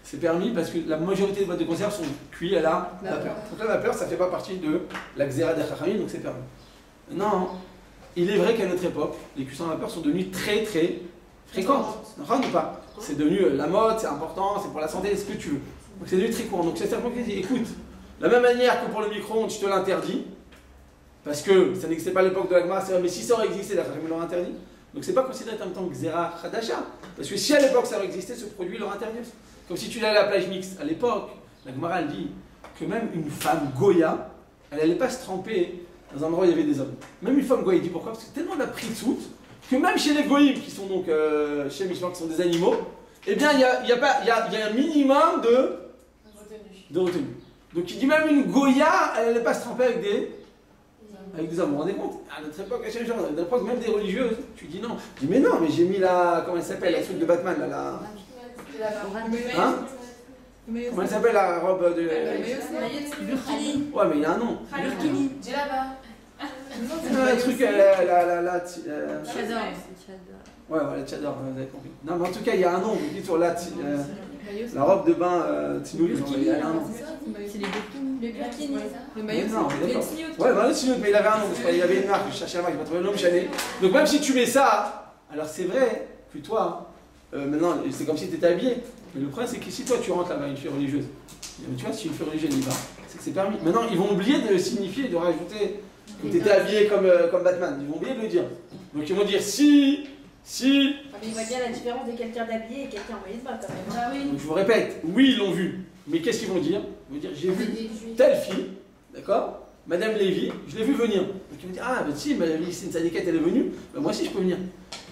Speaker 1: c'est permis parce que la majorité des boîtes de conserve sont cuites à la vapeur. Donc la vapeur, ça ne fait pas partie de la Xéra des Chachamim, donc c'est permis. Non, il est vrai qu'à notre époque, les cuissons à vapeur sont devenues très très fréquentes. Non, ou pas. C'est devenu la mode, c'est important, c'est pour la santé, ce que tu veux. Donc c'est devenu très courant. Donc c'est certainement qui dit, écoute, de la même manière que pour le micro-ondes, je te l'interdis, parce que ça n'existait pas à l'époque de la Gemara, mais si ça aurait existé, la Chachamim l'aurait interdit. Donc c'est pas considéré en même temps que Xéra Chadasha. Parce que si à l'époque ça aurait existé, ce produit l'aurait interdit. Comme si tu allais à la plage mixte. À l'époque, la Gemara elle dit que même une femme Goya, elle n'allait pas se tremper dans un endroit où il y avait des hommes. Même une femme Goya, il dit pourquoi? Parce que tellement elle a pris de soute que même chez les Goïms, qui sont donc chez Michelin, qui sont des animaux, eh bien il y a un minimum de retenue. Donc il dit même une Goya, elle n'allait pas se tremper avec des hommes. Vous vous rendez compte? À notre époque, à notre époque, même des religieuses, tu dis non. Je dis mais non, mais j'ai mis la. Comment elle s'appelle? La truc de Batman, là. Hein? Comment elle s'appelle la robe de.
Speaker 3: Burkini.
Speaker 1: Ouais, mais il y a un nom.
Speaker 3: Burkini.
Speaker 1: Le truc, la.
Speaker 3: Chador.
Speaker 1: Ouais, la Chador, vous avez compris. Non, mais en tout cas, il y a un nom. Vous dites sur la robe de bain Tinoul, il y a un nom.
Speaker 3: C'est les burkinis. Le burkini.
Speaker 6: Le maillot, c'est
Speaker 1: Ouais, le Tinoul, mais il avait un nom. Il y avait une marque, je cherchais la marque, je vais trouver le nom, Chané. Donc même si tu mets ça, alors c'est vrai que toi. Maintenant, c'est comme si tu étais habillé. Mais le problème, c'est que si toi tu rentres là-bas, une fille religieuse, tu vois, si une fille religieuse y va, c'est que c'est permis. Maintenant, ils vont oublier de signifier, de rajouter que tu étais habillé comme Batman. Ils vont oublier de le dire. Donc ils vont dire si.
Speaker 7: Mais il voit bien la différence de quelqu'un d'habillé et quelqu'un en maillot de bain quand même.
Speaker 2: Ah oui.
Speaker 1: Donc je vous répète, oui, ils l'ont vu. Mais qu'est-ce qu'ils vont dire? Ils vont dire j'ai vu telle fille, d'accord? Madame Lévy, je l'ai vu venir. Donc ils vont dire ah, ben si, Madame Lévy, c'est une syndicate, elle est venue, ben moi aussi je peux venir.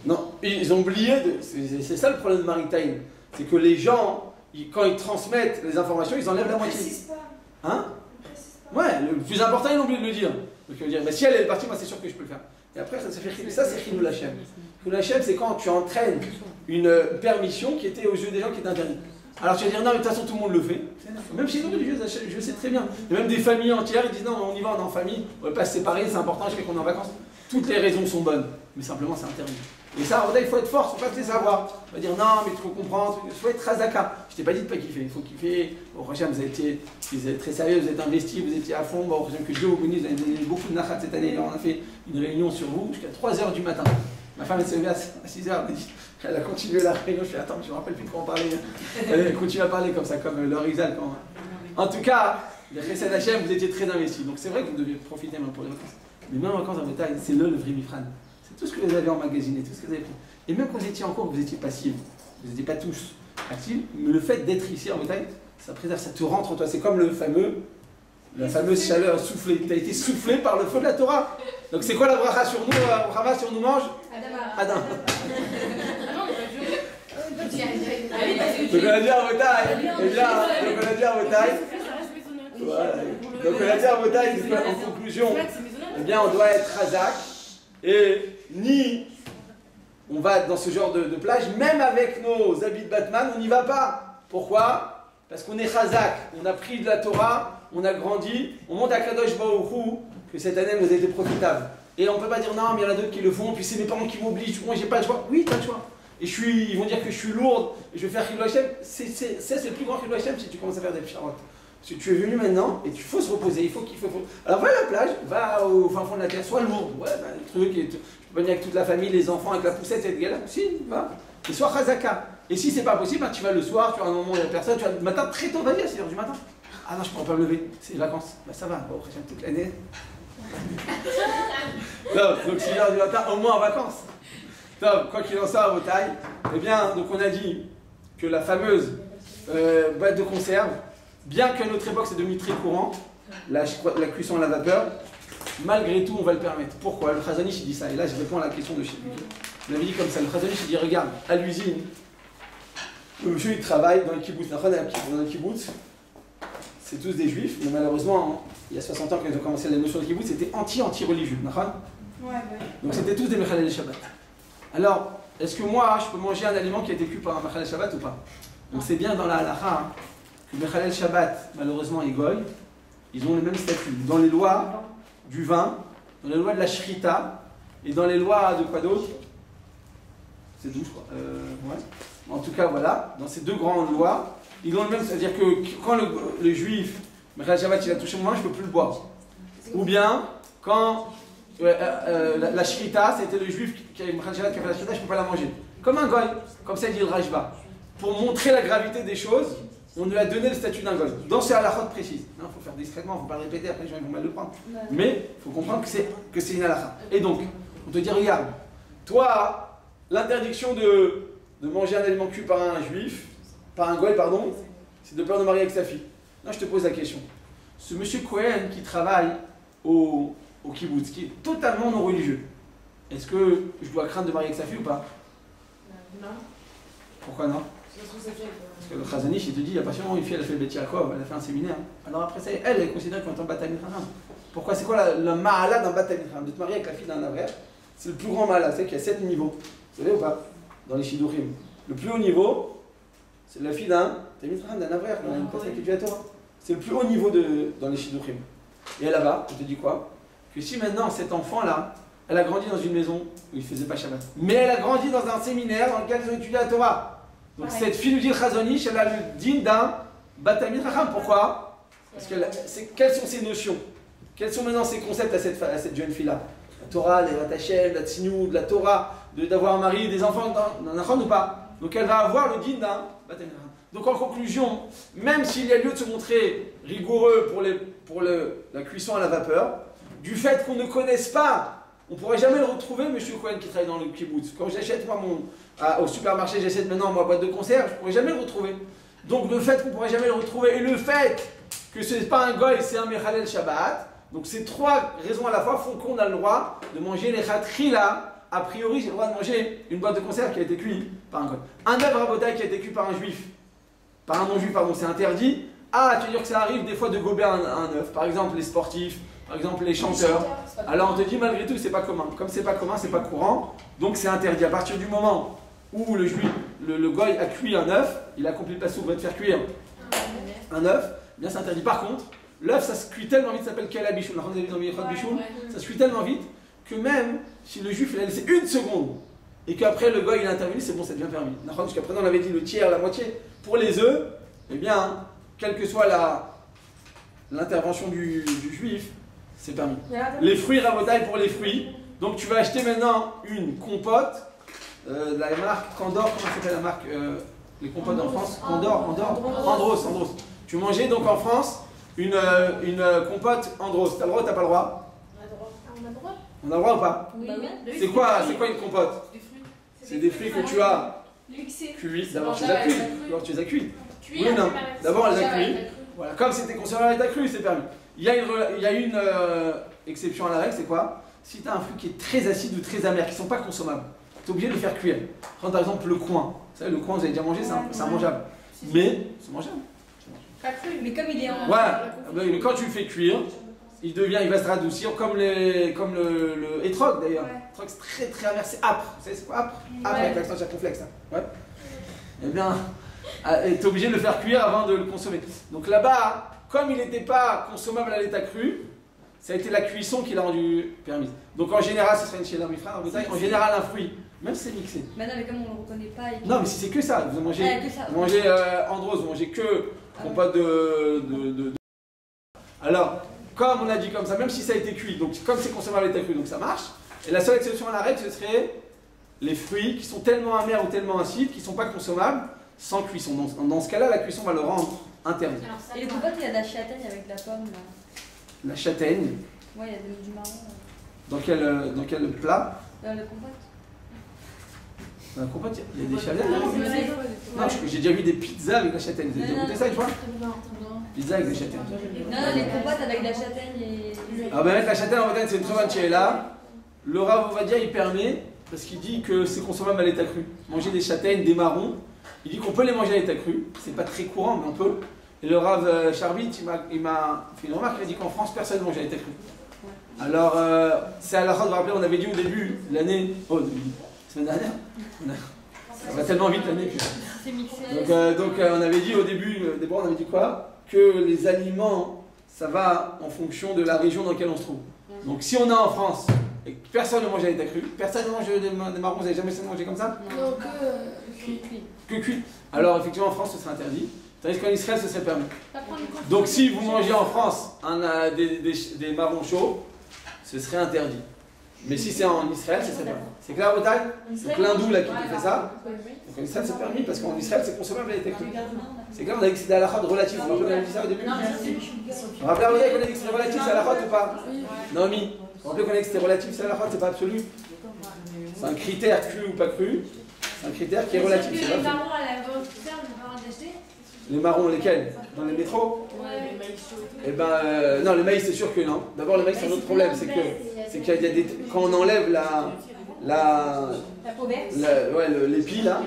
Speaker 1: Non, ils ont oublié, c'est ça le problème de Maritime, c'est que les gens, quand ils transmettent les informations, ils enlèvent la moitié. Hein? Ouais, le plus important, ils ont oublié de le dire. Donc ils vont dire, bah, si elle est partie, moi c'est sûr que je peux le faire. Et après, ça c'est Chilul Hashem. Chilul Hashem, c'est quand tu entraînes une permission qui était aux yeux des gens qui est interdite. Alors tu vas dire, non, mais de toute façon, tout le monde le fait. Même chez nous, religieuses, je sais très bien. Il y a même des familles entières, ils disent, non, on y va, on est en famille, on ne va pas se séparer, c'est important, je sais qu'on est en vacances. Toutes les raisons sont bonnes, mais simplement c'est interdit. Et ça, il faut être fort, il ne faut pas te laisser avoir. On va dire non, mais il faut comprendre, il faut être razaka. Je t'ai pas dit de pas kiffer, il faut kiffer. Au prochain, vous êtes très sérieux, vous êtes investi, vous étiez à fond. Bon, au prochain, que Dieu vous bénisse, vous avez donné beaucoup de nachat cette année. On a fait une réunion sur vous jusqu'à 3h du matin. Ma femme, elle s'est levée à 6h, elle a continué la réunion. Je fais attends, je me rappelle plus de quoi on parlait. Elle continue à parler comme ça, comme leur Rizal. En tout cas, les Chesed Hashem, vous étiez très investis. Donc c'est vrai que vous deviez profiter même pour les vacances. Mais même en vacances en bétail, c'est le vrai Mifran. C'est tout ce que vous avez emmagasiné, tout ce que vous avez pris. Et même quand vous étiez en cours, vous étiez passifs. Vous n'étiez pas tous actifs. Mais le fait d'être ici en bétail, ça préserve, ça te rentre en toi. C'est comme la fameuse chaleur soufflée. Tu as été soufflé par le feu de la Torah. Donc c'est quoi la bracha sur nous, Rama, si on nous mange? Adam. Donc on a dit en bétail. Et bien, donc on a dit en bétail. Voilà. Donc on a dit en bétail, en conclusion, eh bien on doit être razak. Et ni on va dans ce genre de plage, même avec nos habits de Batman, on n'y va pas. Pourquoi? Parce qu'on est chazak, on a pris de la Torah, on a grandi, on monte à Kadosh Baruch Hu, que cette année nous a été profitable. Et on ne peut pas dire non, mais il y en a d'autres qui le font, puis c'est mes parents qui m'obligent, moi j'ai pas le choix. Oui, tu as le choix. Et ils vont dire que je suis lourde, et je vais faire Chilul Hashem. C'est le plus grand Chilul Hashem si tu commences à faire des psharot. Parce que tu es venu maintenant, et il faut se reposer, il faut. Alors va à la plage, va au fin fond de la terre, sois lourd. Ouais, bah, le truc, tu peux venir avec toute la famille, les enfants, avec la poussette, et le si, va. Et sois chazaka. Et si c'est pas possible, bah, tu vas le soir, tu as un moment où il n'y a personne, tu vas le matin très tôt, vas-y à 6h du matin. Ah non, je ne pourrais pas me lever, c'est les vacances. Bah ça va, bon, après j'aime toute l'année. Donc 6h du matin, au moins en vacances. Donc, quoi qu'il en soit, au taille, eh bien, donc on a dit que la fameuse boîte de conserve, bien qu'à notre époque c'est devenu très courant, la cuisson à la vapeur, malgré tout on va le permettre. Pourquoi? Le Chazanish il dit ça, et là je réponds à la question de chez lui. Il avait dit comme ça, le Chazanish il dit regarde, à l'usine, le monsieur il travaille dans le kibbutz, dans le kibbutz, c'est tous des juifs, mais malheureusement, il y a 60 ans quand ils ont commencé la notion de kibbutz, c'était anti-religieux. Donc c'était tous des Mechalel Shabbat. Alors, est-ce que moi je peux manger un aliment qui a été cuit par un Mechalel Shabbat ou pas? Donc c'est bien dans la halakha que Mechalel Shabbat, malheureusement, est goy, ils ont le même statut. Dans les lois du vin, dans les lois de la shrita, et dans les lois de quoi d'autre? C'est 12, je crois. Ouais. En tout cas, voilà, dans ces deux grandes lois, ils ont le même, c'est-à-dire que quand le juif, Mechal Shabbat, il a touché mon vin, je ne peux plus le boire. Ou bien, quand la shrita, c'était le juif qui a Mechal Shabbat qui a fait la shrita, je ne peux pas la manger. Comme un goy, comme ça dit le Rajba. Pour montrer la gravité des choses, on lui a donné le statut d'un goy. Dans ces halachot précises. Il faut faire discrètement, il ne faut pas le répéter, après les gens vont mal le prendre. Mais il faut comprendre que c'est une halakha. Et donc, on te dit, regarde, toi, l'interdiction de manger un aliment cuit par un juif, par un goy, pardon, c'est de peur de marier avec sa fille. Là, je te pose la question. Ce monsieur Cohen qui travaille au kibbutz, qui est totalement non religieux, est-ce que je dois craindre de marier avec sa fille ou pas?
Speaker 4: Non.
Speaker 1: Pourquoi non? Parce que le Chazanish, il te dit, il n'y a pas seulement une fille, elle a fait le Bet Yaakov, elle a fait un séminaire. Alors après ça, elle est considérée comme étant Bat Mitzrayim. Pourquoi? C'est quoi le ma'ala d'un Bat Mitzrayim? De te marier avec la fille d'un Avrer, c'est le plus grand ma'ala, c'est qu'il y a 7 niveaux. Vous savez ou pas? Dans les Shidurim. Le plus haut niveau, c'est la fille d'un Mitzrayim, d'un Avrer, dans une personne qui étudie la Torah. C'est le plus haut niveau dans les Shidurim. Et là-bas, on te dit quoi? Que si maintenant cette enfant-là, elle a grandi dans une maison où il ne faisait pas Shabbat, mais elle a grandi dans un séminaire dans lequel ils ont étudié la Torah. Donc cette fille nous dit le Chazonish, elle a le din d'un Batamid Racham. Pourquoi? Parce que quelles sont ses notions? Quels sont maintenant ses concepts à cette jeune fille-là? La Torah, les Ratachem, la Tzinoud, la Torah, d'avoir un mari, des enfants, d'un enfant ou pas? Donc elle va avoir le din d'un Batamid Racham. Donc en conclusion, même s'il y a lieu de se montrer rigoureux pour la cuisson à la vapeur, du fait qu'on ne connaisse pas, on ne pourrait jamais le retrouver, M. Cohen qui travaille dans le kibbutz. Quand j'achète moi au supermarché, j'achète maintenant ma boîte de conserve, je ne pourrais jamais le retrouver. Donc le fait qu'on ne pourrait jamais le retrouver et le fait que ce n'est pas un goy, c'est un Mechalel Shabbat, donc ces trois raisons à la fois font qu'on a le droit de manger les khatrila. A priori, j'ai le droit de manger une boîte de conserve qui a été cuite par un goy. Un œuf rabotai qui a été cuit par un juif, par un non-juif, pardon, c'est interdit. Ah, tu veux dire que ça arrive des fois de gober un œuf, par exemple les sportifs, par exemple les chanteurs. Alors on te dit malgré tout c'est pas commun. Comme c'est pas commun, c'est pas courant, donc c'est interdit. À partir du moment où le juif, le goy a cuit un œuf, il a accompli le passou, va te faire cuire un œuf, bien c'est interdit. Par contre, l'œuf ça se cuit tellement vite, ça s'appelle kalabichoun. Ça se cuit tellement vite que même si le juif il a laissé une seconde et qu'après le goy il a intervenu, c'est bon, ça devient permis. Jusqu'à présent on avait dit le tiers, la moitié. Pour les œufs, eh bien, quelle que soit l'intervention du juif, c'est permis. Les fruits, rabotaille pour les fruits. Donc tu vas acheter maintenant une compote de la marque Candor. Comment s'appelle la marque les compotes en France? Andros. Tu mangeais donc en France une compote Andros. T'as le droit ou t'as pas le droit? On a le droit ou pas?
Speaker 3: Oui.
Speaker 1: C'est quoi une compote? C'est des fruits que tu as cuits. D'abord tu les as cuits. Oui ou non? D'abord elle les a cuits. Voilà. Comme c'était conservé à l'état cru, c'est permis. Il y a une exception à la règle, c'est quoi? Si tu as un fruit qui est très acide ou très amer, qui ne sont pas consommables, tu es obligé de le faire cuire. Prends par exemple le coin. Vous savez, le coin, vous avez déjà mangé, c'est mangeable. Mais c'est mangeable.
Speaker 3: Pas cru, mais comme il est en.
Speaker 1: Ouais, mais quand tu le fais cuire, il va se radoucir comme le étrog d'ailleurs. L'étrog c'est très très amer, c'est âpre. Vous savez, c'est quoi âpre? Âpre avec l'accent circonflexe. Ouais. Eh bien, tu es obligé de le faire cuire avant de le consommer. Donc là-bas, comme il n'était pas consommable à l'état cru, ça a été la cuisson qui l'a rendu permise. Donc en général, ce serait une chédar mifra, en général un fruit, même si c'est mixé.
Speaker 3: Mais non, mais comme on ne le reconnaît pas.
Speaker 1: Non, mais si c'est que ça, vous mangez Andros, vous mangez que compote de. Alors, comme on a dit comme ça, même si ça a été cuit, donc comme c'est consommable à l'état cru, donc ça marche. Et la seule exception à la règle, ce serait les fruits qui sont tellement amers ou tellement acides qu'ils ne sont pas consommables sans cuisson. Dans ce cas-là, la cuisson va le rendre interdit.
Speaker 3: Et les compotes, il y a de la châtaigne avec de la pomme là.
Speaker 1: La châtaigne.
Speaker 3: Ouais, il y a du marron.
Speaker 1: Dans quel plat?
Speaker 3: Dans la compote.
Speaker 1: Dans la compote, il y a des châtaignes. Non, j'ai déjà vu des pizzas avec de la châtaigne. Vous avez déjà goûté ça une fois? Pizza avec des châtaignes.
Speaker 3: Non, les compotes avec de la châtaigne et.
Speaker 1: Ah ben mettre la châtaigne en fait, c'est une très bonne chéla. Le Rav Ovadia il permet, parce qu'il dit que c'est consommable à l'état cru. Manger des châtaignes, des marrons, il dit qu'on peut les manger à l'état cru. C'est pas très courant, mais on peut. Et le Rav Charbit, il m'a fait une remarque, il a dit qu'en France, personne ne mange à l'état cru. Alors, c'est à la fois de rappeler, on avait dit au début de l'année, la semaine dernière, ça va tellement vite l'année que.
Speaker 3: C'est mixé.
Speaker 1: Donc on avait dit au début, on avait dit quoi? Que les aliments ça va en fonction de la région dans laquelle on se trouve. Donc si on est en France et que personne ne mange à l'état cru, personne ne mange des marrons, vous n'avez jamais essayé de manger comme ça?
Speaker 6: Non,
Speaker 1: Que cuit. Alors effectivement en France ce serait interdit, tandis qu'en Israël ce serait permis. Donc si vous mangez en France des marrons chauds, ce serait interdit. Mais si c'est en Israël, ce serait permis. C'est clair au taille? Donc l'hindou là qui fait ça, donc en Israël c'est permis parce qu'en Israël c'est consommable à l'état cru. C'est clair, on a dit que c'était à la chode relative. Vous vous rappelez qu'on a dit ça au début? Vous vous rappelez qu'on a dit que c'était relatif, c'est à la chode ou pas? Naomi, vous vous rappelez qu'on a dit que c'était relatif, c'est à la chode, c'est pas absolu? C'est un critère cru ou pas cru. C'est un critère qui est relatif.
Speaker 2: Les marrons à la vente, on n'a pas d'acheter?
Speaker 1: Les marrons, lesquels? Dans les métros? Eh ben, non, le maïs, c'est sûr que non. D'abord, le maïs, c'est un autre problème. C'est qu'il y a des. Quand on enlève l'épi, là,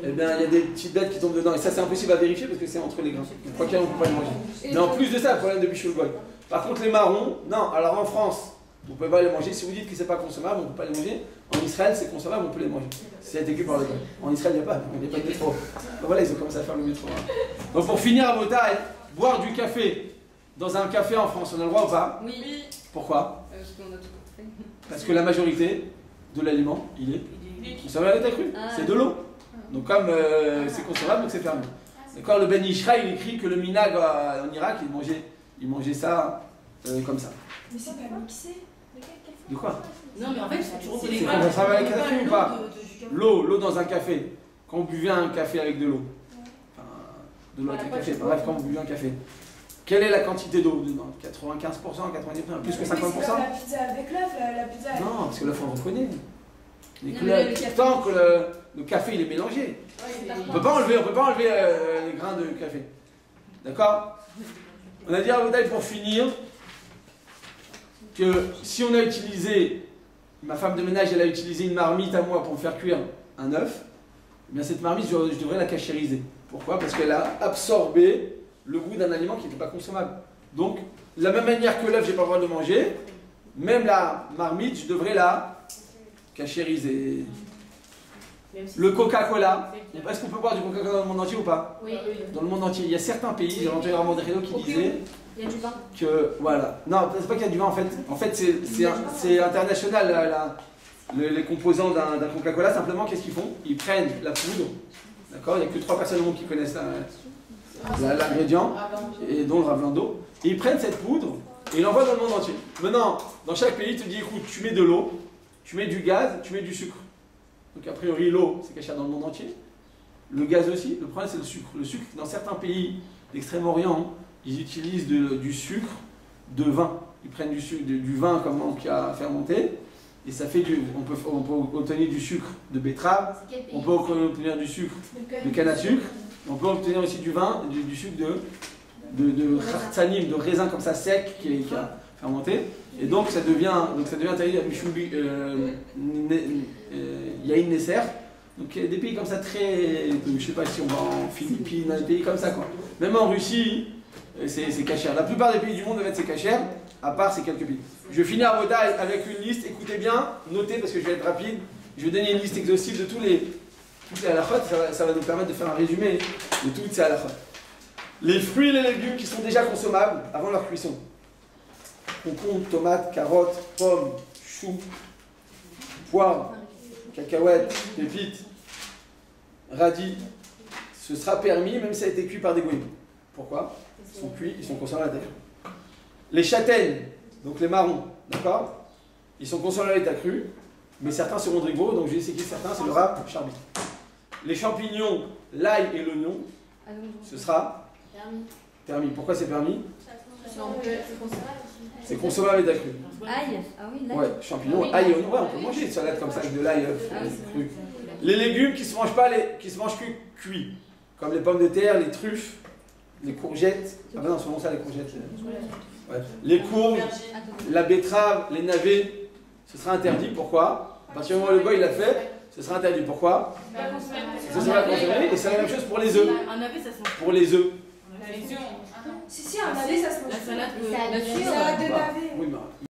Speaker 1: eh bien, il y a des petites bêtes qui tombent dedans. Et ça, c'est impossible à vérifier parce que c'est entre les grains. Quoi qu'il y ait, on ne peut pas les manger. Mais en plus de ça, le problème de Bichoul Goy. Par contre, les marrons, non. Alors en France, vous ne pouvez pas les manger. Si vous dites que c'est pas consommable, on ne peut pas les manger. En Israël, c'est consommable, on peut les manger. C'est été cuit par le goy. En Israël, il n'y a pas de métro. Donc voilà, ils ont commencé à faire le métro. Hein. Donc pour finir à vos tailles, boire du café dans un café en France, on a le droit ou pas?
Speaker 3: Oui.
Speaker 1: Pourquoi?
Speaker 3: Parce qu'on a tout fait.
Speaker 1: Parce que la majorité de l'aliment, il est consommé à l'état cru. C'est de l'eau. Donc comme c'est consommable, donc c'est permis. D'accord, le Ben Ishra, il écrit que le minag en Irak, il mangeait ça comme ça.
Speaker 4: Mais c'est pas mixé.
Speaker 1: De quoi?
Speaker 5: Non, mais en fait, tu reconnais
Speaker 1: C'est
Speaker 5: pas.
Speaker 1: qu'on va travailler avec la café ou pas? L'eau dans un café. Quand vous buvez un café avec de l'eau. Enfin, de l'eau avec un café. Bref, quand vous buvez un café. Quelle est la quantité d'eau dedans? 95%, 90%, plus que 50%?
Speaker 4: C'est comme la pizza avec l'œuf, la pizza avec...
Speaker 1: Non, parce que l'œuf on reconnaît.
Speaker 3: Le
Speaker 1: Tant que le café il est mélangé. On peut pas enlever les grains de café. D'accord? On a dit à Avodaï pour finir que si on a utilisé, ma femme de ménage elle a utilisé une marmite à moi pour me faire cuire un œuf, eh bien cette marmite je devrais la cachériser. Pourquoi? Parce qu'elle a absorbé le goût d'un aliment qui n'était pas consommable. Donc, de la même manière que l'œuf, j'ai pas le droit de le manger, même la marmite, je devrais la cachériser. Le Coca-Cola, est-ce qu'on peut boire du Coca-Cola dans le monde entier ou pas?
Speaker 2: Oui.
Speaker 1: Dans le monde entier, il y a certains pays, j'ai entendu Ramon Derrido qui disait
Speaker 2: Il y a du vin.
Speaker 1: que, voilà, non, c'est pas qu'il y a du vin en fait. En fait, c'est international, les composants d'un Coca-Cola. Simplement, qu'est-ce qu'ils font? Ils prennent la poudre, d'accord? Il n'y a que 3 personnes au monde qui connaissent l'ingrédient, et dont le Ravlando. Et ils prennent cette poudre et ils l'envoient dans le monde entier. Maintenant, dans chaque pays, il te dit, écoute, tu mets de l'eau, tu mets du gaz, tu mets du sucre. Donc a priori, l'eau, c'est caché dans le monde entier. Le gaz aussi, le problème c'est le sucre. Le sucre, dans certains pays d'Extrême-Orient, ils utilisent du sucre de vin. Ils prennent du vin qui a fermenté, et ça fait on peut obtenir du sucre de betterave, on peut obtenir du sucre de canne à sucre, on peut obtenir aussi du vin, du sucre de khartsanim, de raisin comme ça sec qui a fermenté. Et donc ça devient interdit il y a une Nesser. Donc il y a des pays comme ça très... Je sais pas si on va en Philippines, des pays comme ça quoi. Même en Russie, c'est cachère. La plupart des pays du monde doivent être cachère, à part ces quelques pays. Je vais finir à Voda avec une liste, écoutez bien, notez parce que je vais être rapide. Je vais donner une liste exhaustive de toutes les halakhot, ça va nous permettre de faire un résumé de toutes ces halakhot. Les fruits et les légumes qui sont déjà consommables avant leur cuisson. Concombre, tomates, carottes, pommes, choux, poires, cacahuètes, pépites, radis, ce sera permis même si ça a été cuit par des goïms. Pourquoi? Ils sont cuits, ils sont consommés à l'état cru. Les châtaignes, donc les marrons, d'accord? Ils sont consommés à l'état cru, mais certains seront de rigueur, donc je vais essayer certains, c'est le rap charbi. Les champignons, l'ail et l'oignon, ce sera permis. Pourquoi c'est permis? C'est consommable à l'état cru.
Speaker 3: Ail? Ah oui, l'ail.
Speaker 1: Ouais, champignons, ail et oignon, ouais, on peut manger une salade comme ça avec de l'ail cru. Les légumes qui se mangent pas, qui se mangent que cuits, comme les pommes de terre, les truffes, les courgettes. Ah ben non, souvent ça les courgettes. Ouais. Les courges, la betterave, les navets, ce sera interdit. Pourquoi? À partir du moment où le goy l'a fait, ce sera interdit. Pourquoi? Ça sera consommé et c'est la même chose pour les œufs.
Speaker 5: Un navet, ça se mange.
Speaker 1: Pour les œufs.
Speaker 4: Si, un navet, ça se mange.
Speaker 5: La salade,
Speaker 2: Ça a
Speaker 4: de navet.
Speaker 1: Oui, bah,